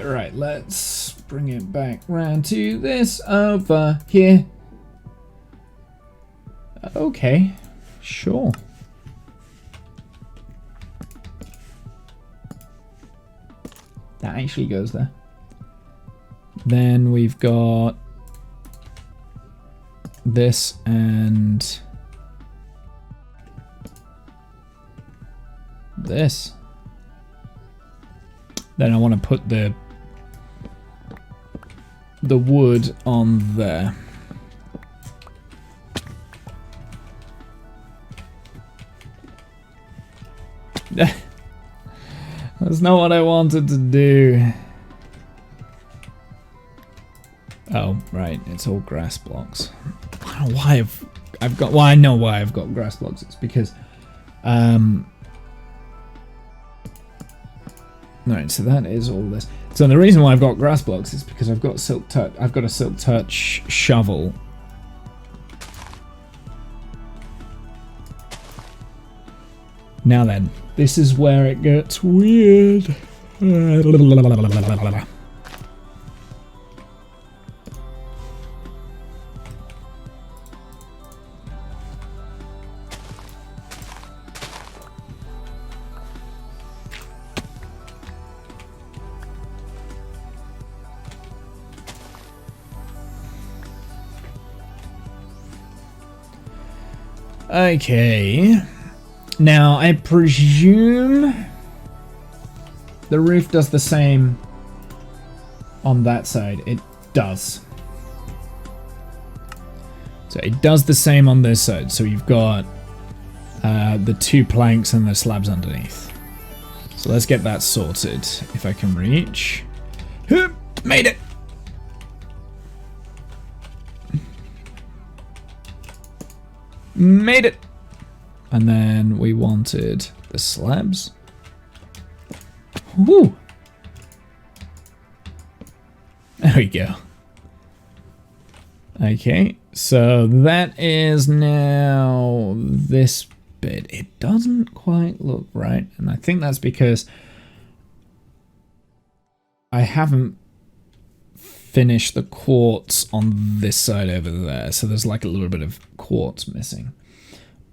Right, let's bring it back round to this over here. Okay, sure. That actually goes there. Then we've got this and this. Then I want to put the wood on there. That's not what I wanted to do. Oh, right, it's all grass blocks. I don't know why I've got, well, I know why I've got grass blocks. It's because right, so that is all this. So the reason why I've got grass blocks is because I've got a silk touch shovel. Now then, this is where it gets weird. Okay. Now, I presume the roof does the same on that side. It does. So it does the same on this side. So you've got the 2 planks and the slabs underneath. So let's get that sorted, if I can reach. Made it! Made it! And then we wanted the slabs. Woo! There we go. Okay, so that is now this bit. It doesn't quite look right, and I think that's because I haven't finished the quartz on this side over there, so there's like a little bit of quartz missing.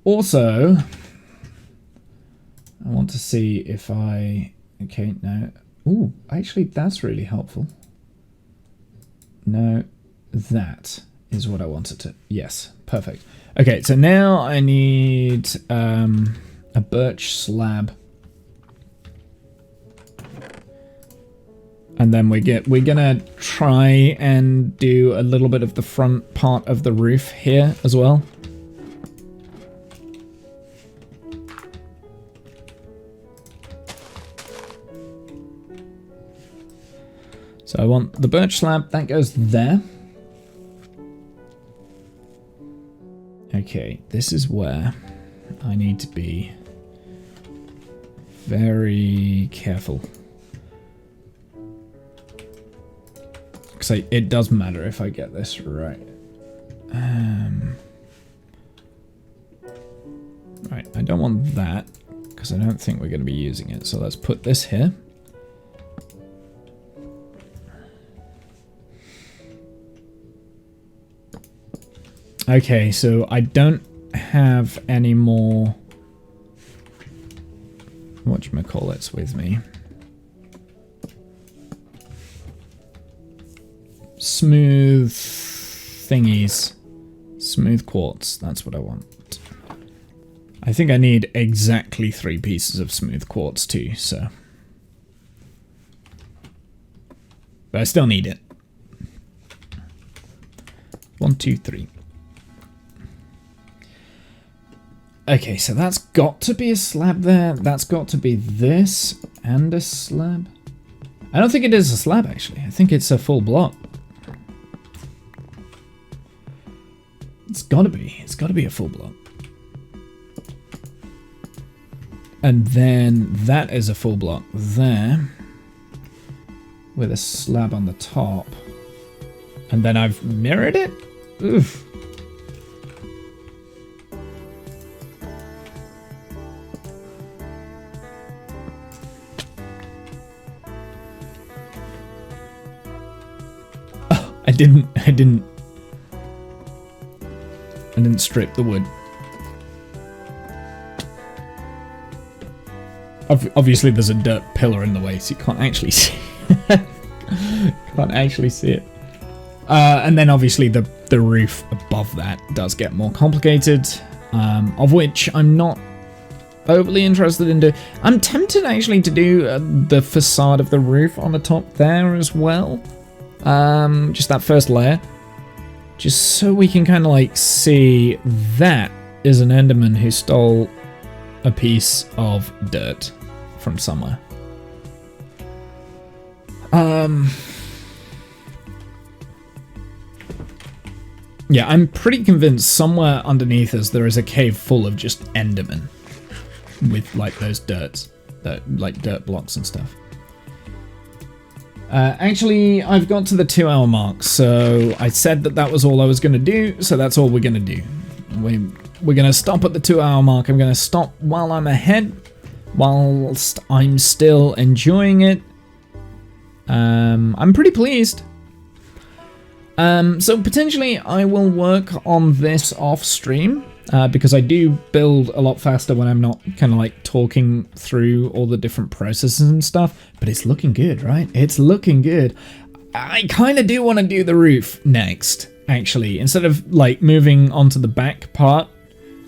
Also, I want to see if I... Okay, no. Ooh, actually, that's really helpful. No, that is what I wanted to... Yes, perfect. Okay, so now I need a birch slab. And then we're gonna try and do a little bit of the front part of the roof here as well. So I want the birch slab, that goes there. Okay, this is where I need to be very careful. Because it does matter if I get this right. Right, I don't want that, because I don't think we're going to be using it. So let's put this here. Okay, so I don't have any more whatchamacallits with me. Smooth thingies. Smooth quartz, that's what I want. I think I need exactly 3 pieces of smooth quartz too, so. But I still need it. 1, 2, 3. Okay, so that's got to be a slab there. That's got to be this and a slab. I don't think it is a slab, actually. I think it's a full block. It's gotta be. It's gotta be a full block. And then that is a full block there. With a slab on the top. And then I've mirrored it? Oof. Oh, I didn't strip the wood. Obviously there's a dirt pillar in the way, so you can't actually see can't actually see it. And then obviously the roof above that does get more complicated, of which I'm not overly interested in doing. I'm tempted actually to do the facade of the roof on the top there as well. Just that first layer. Just so we can kind of like see that is an Enderman who stole a piece of dirt from somewhere. Yeah, I'm pretty convinced somewhere underneath us there is a cave full of just Endermen with like those like dirt blocks and stuff. Actually, I've got to the 2-hour mark, so I said that was all I was going to do, so that's all we're going to do. We're going to stop at the 2-hour mark. I'm going to stop while I'm ahead, whilst I'm still enjoying it. I'm pretty pleased. So potentially I will work on this off stream, because I do build a lot faster when I'm not kind of like talking through all the different processes and stuff, but it's looking good, right? It's looking good. I kind of do want to do the roof next, actually. Instead of like moving onto the back part,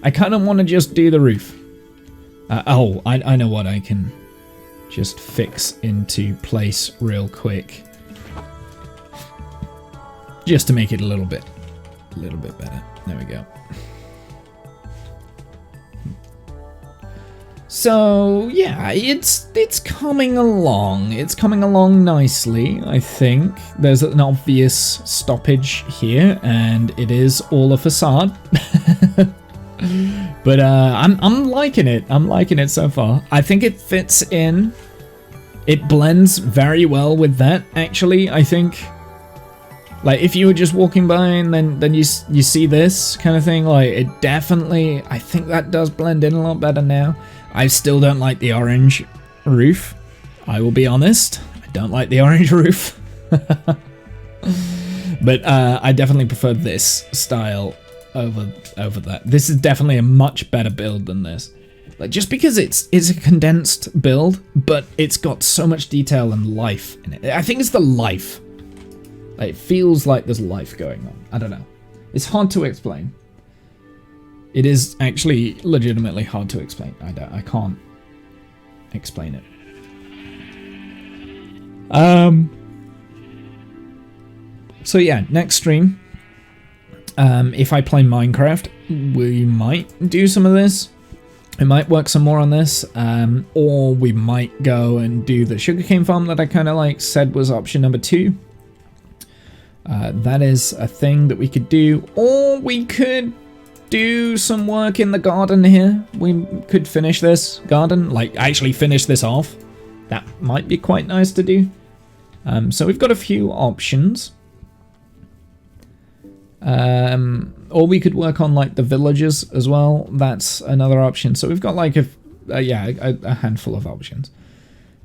I kind of want to just do the roof. Oh, I know what I can just fix into place real quick. Just to make it a little bit better. There we go. So yeah, it's coming along. It's coming along nicely, I think. There's an obvious stoppage here, and it is all a facade. But I'm liking it. I'm liking it so far. I think it fits in. It blends very well with that, actually, I think. Like, if you were just walking by and then you see this kind of thing, like, it definitely, I think that does blend in a lot better now. I still don't like the orange roof. I will be honest. I don't like the orange roof. But I definitely prefer this style over that. This is definitely a much better build than this. Like, just because it's a condensed build, but it's got so much detail and life in it. I think it's the life. Like, it feels like there's life going on. I don't know. It's hard to explain. It is actually legitimately hard to explain. I can't explain it. So yeah, next stream. If I play Minecraft, we might do some of this. We might work some more on this, or we might go and do the sugarcane farm that I kind of like said was option number 2. That is a thing that we could do, or we could do some work in the garden here. We could finish this garden, like actually finish this off. That might be quite nice to do. So we've got a few options. Or we could work on like the villages as well. That's another option. So we've got like a handful of options.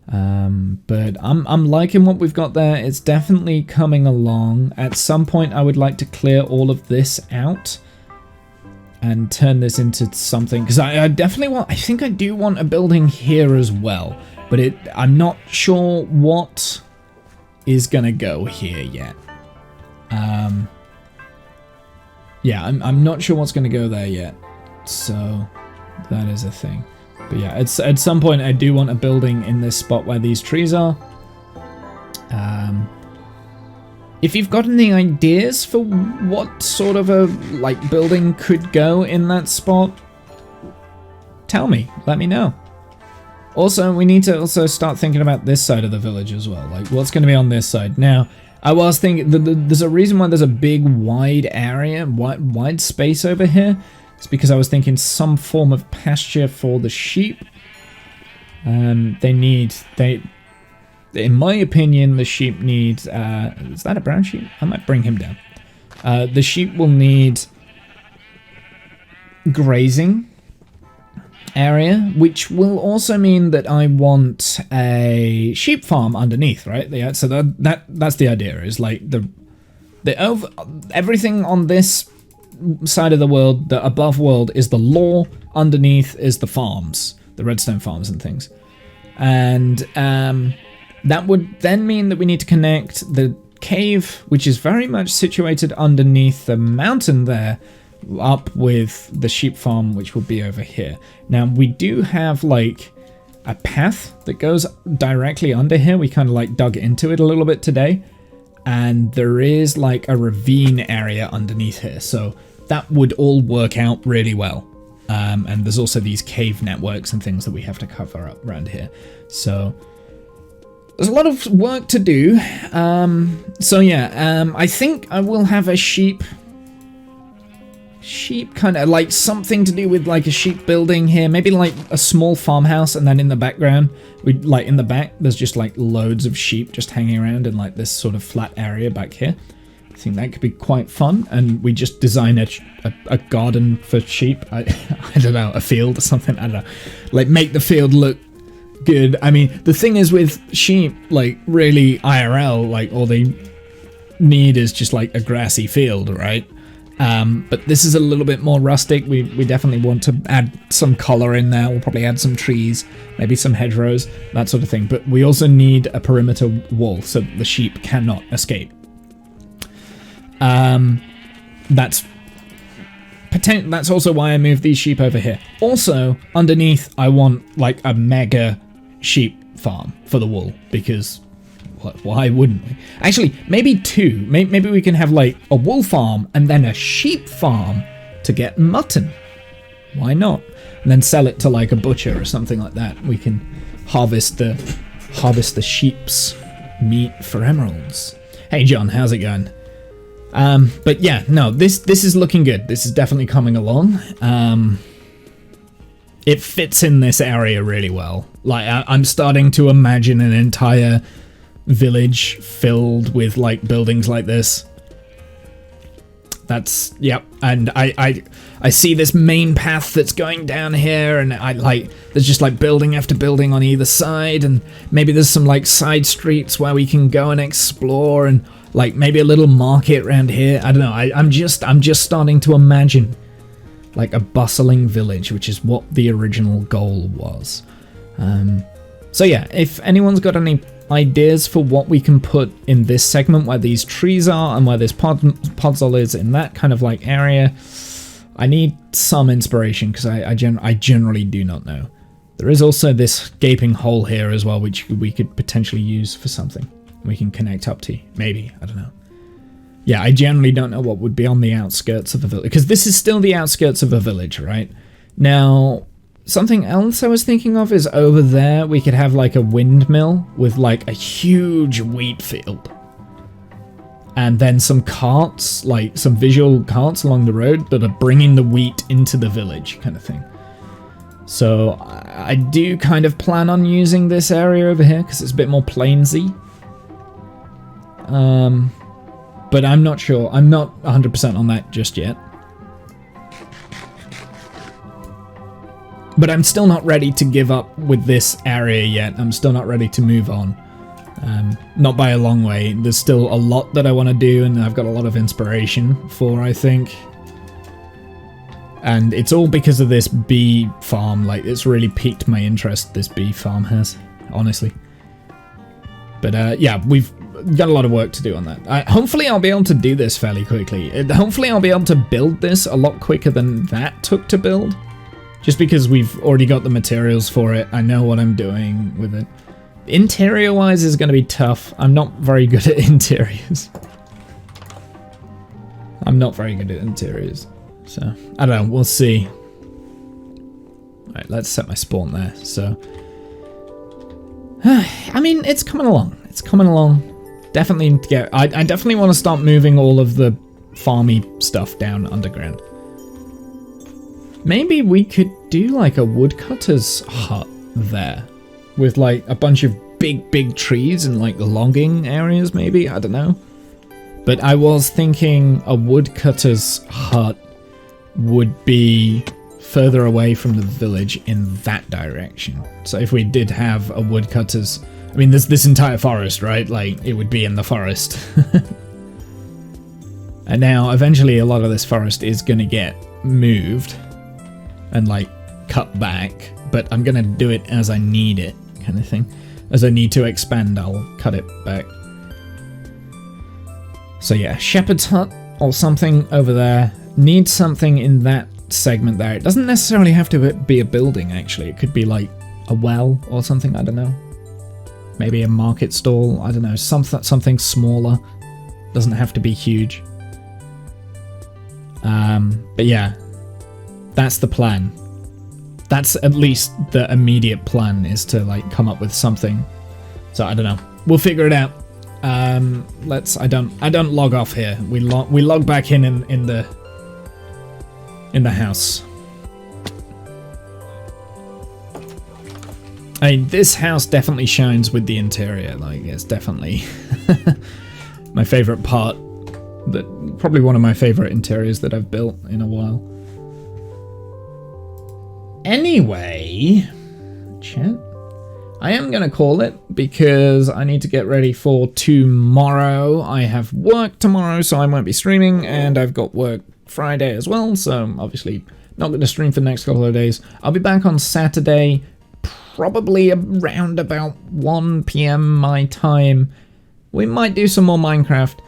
But I'm liking what we've got there. It's definitely coming along. At some point I would like to clear all of this out and turn this into something, because I definitely want, I think I do want a building here as well, but I'm not sure what is gonna go here yet. Yeah, I'm not sure what's gonna go there yet, so that is a thing. But yeah, at some point I do want a building in this spot where these trees are. If you've got any ideas for what sort of a like building could go in that spot, tell me. Let me know. Also, we need to also start thinking about this side of the village as well. Like, what's going to be on this side? Now, I was thinking, there's a reason why there's a big wide area, wide space over here. It's because I was thinking some form of pasture for the sheep. In my opinion, the sheep need, is that a brown sheep? I might bring him down. The sheep will need grazing area, which will also mean that I want a sheep farm underneath, right? Yeah, so that's the idea, is like everything on this side of the world, the above world, is the law, underneath is the farms, the redstone farms and things. And that would then mean that we need to connect the cave, which is very much situated underneath the mountain there, up with the sheep farm, which will be over here. Now, we do have like a path that goes directly under here. We kind of like dug into it a little bit today, and there is like a ravine area underneath here, so that would all work out really well. And there's also these cave networks and things that we have to cover up around here, so there's a lot of work to do. So yeah, I think I will have a sheep kind of like something to do with like a sheep building here, maybe like a small farmhouse, and then in the background, in the back, there's just like loads of sheep just hanging around in like this sort of flat area back here. I think that could be quite fun, and we just design a garden for sheep. I don't know, a field or something, I don't know. Like, make the field look good. I mean, the thing is with sheep, like really IRL, like all they need is just like a grassy field, right? But this is a little bit more rustic. We definitely want to add some color in there. We'll probably add some trees, maybe some hedgerows, that sort of thing. But we also need a perimeter wall so the sheep cannot escape. That's also why I moved these sheep over here. Also, underneath, I want like a mega sheep farm for the wool, because why wouldn't we? Actually, maybe two. Maybe we can have like a wool farm and then a sheep farm to get mutton. Why not? And then sell it to like a butcher or something like that. We can harvest the sheep's meat for emeralds. Hey John, how's it going? But yeah, no, this is looking good. This is definitely coming along. It fits in this area really well. Like, I'm starting to imagine an entire village filled with like buildings like this. That's, yep. And I see this main path that's going down here, and there's just like building after building on either side, and maybe there's some like side streets where we can go and explore, and like maybe a little market around here. I don't know. I'm just starting to imagine like a bustling village, which is what the original goal was. So yeah, if anyone's got any ideas for what we can put in this segment where these trees are and where this podzol is in that kind of like area, I need some inspiration, because I generally do not know. There is also this gaping hole here as well, which we could potentially use for something we can connect up to. Maybe, I don't know. Yeah, I generally don't know what would be on the outskirts of a village, because this is still the outskirts of a village, right? Now, something else I was thinking of is over there we could have like a windmill with like a huge wheat field. And then some carts, like some visual carts along the road that are bringing the wheat into the village kind of thing. So I do kind of plan on using this area over here because it's a bit more plainsy. But I'm not sure. I'm not 100% on that just yet. But I'm still not ready to give up with this area yet. I'm still not ready to move on. Not by a long way. There's still a lot that I want to do, and I've got a lot of inspiration for, I think. And it's all because of this bee farm. Like, it's really piqued my interest, this bee farm has, honestly. But yeah, we've got a lot of work to do on that. Hopefully I'll be able to do this fairly quickly. Hopefully I'll be able to build this a lot quicker than that took to build. Just because we've already got the materials for it. I know what I'm doing with it. Interior-wise is going to be tough. I'm not very good at interiors. So, I don't know. We'll see. Alright, let's set my spawn there. So, I mean, it's coming along. It's coming along. Definitely need to get... I definitely want to start moving all of the farmy stuff down underground. Maybe we could do like a woodcutter's hut there. With like a bunch of big trees and like logging areas maybe? I don't know. But I was thinking a woodcutter's hut would be further away from the village in that direction. So if we did have a woodcutter's... I mean, there's this entire forest, right? Like, it would be in the forest. And now, eventually, a lot of this forest is going to get moved and, like, cut back. But I'm going to do it as I need it, kind of thing. As I need to expand, I'll cut it back. So yeah, shepherd's hut or something over there. Need something in that segment there. It doesn't necessarily have to be a building, actually. It could be, like, a well or something, I don't know. Maybe a market stall, I don't know, something smaller. Doesn't have to be huge. But yeah, that's the plan. That's at least the immediate plan, is to like come up with something. So I don't know. We'll figure it out. I don't log off here. We log back in the house. I mean, this house definitely shines with the interior. Like, it's definitely my favorite part. Probably one of my favorite interiors that I've built in a while. Anyway, chat. I am going to call it because I need to get ready for tomorrow. I have work tomorrow, so I won't be streaming, and I've got work Friday as well, so obviously not going to stream for the next couple of days. I'll be back on Saturday, probably around about 1 PM my time. We might do some more Minecraft.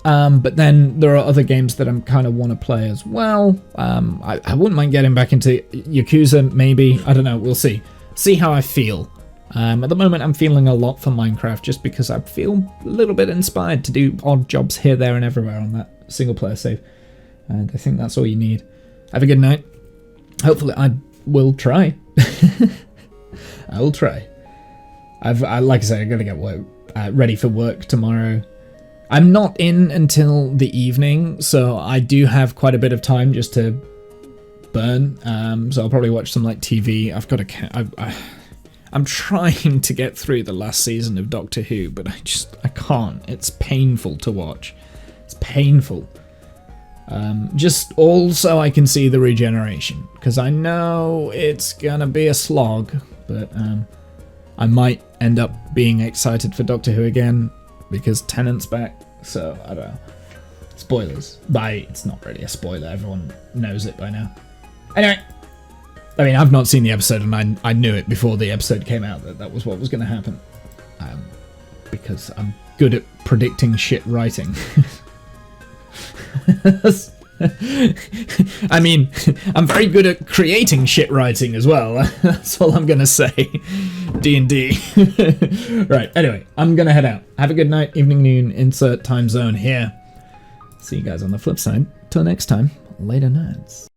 But then there are other games that I kind of want to play as well. I wouldn't mind getting back into Yakuza, maybe. I don't know, we'll see. See how I feel. At the moment, I'm feeling a lot for Minecraft just because I feel a little bit inspired to do odd jobs here, there, and everywhere on that single-player save. And I think that's all you need. Have a good night. Hopefully, I will try. I will try. Like I said, I gotta get ready for work tomorrow. I'm not in until the evening, so I do have quite a bit of time just to burn. So I'll probably watch some like TV. I've got I'm trying to get through the last season of Doctor Who, but I can't. It's painful to watch. It's painful. Just also I can see the regeneration, because I know it's gonna be a slog, but I might end up being excited for Doctor Who again because Tennant's back, so I don't know. Spoilers. But it's not really a spoiler, everyone knows it by now. Anyway, I mean, I've not seen the episode, and I knew it before the episode came out that was what was going to happen. Because I'm good at predicting shit writing. I mean, I'm very good at creating shit writing as well. That's all I'm going to say. D&D. Right, anyway, I'm going to head out. Have a good night, evening, noon, insert time zone here. See you guys on the flip side. Till next time, later nerds.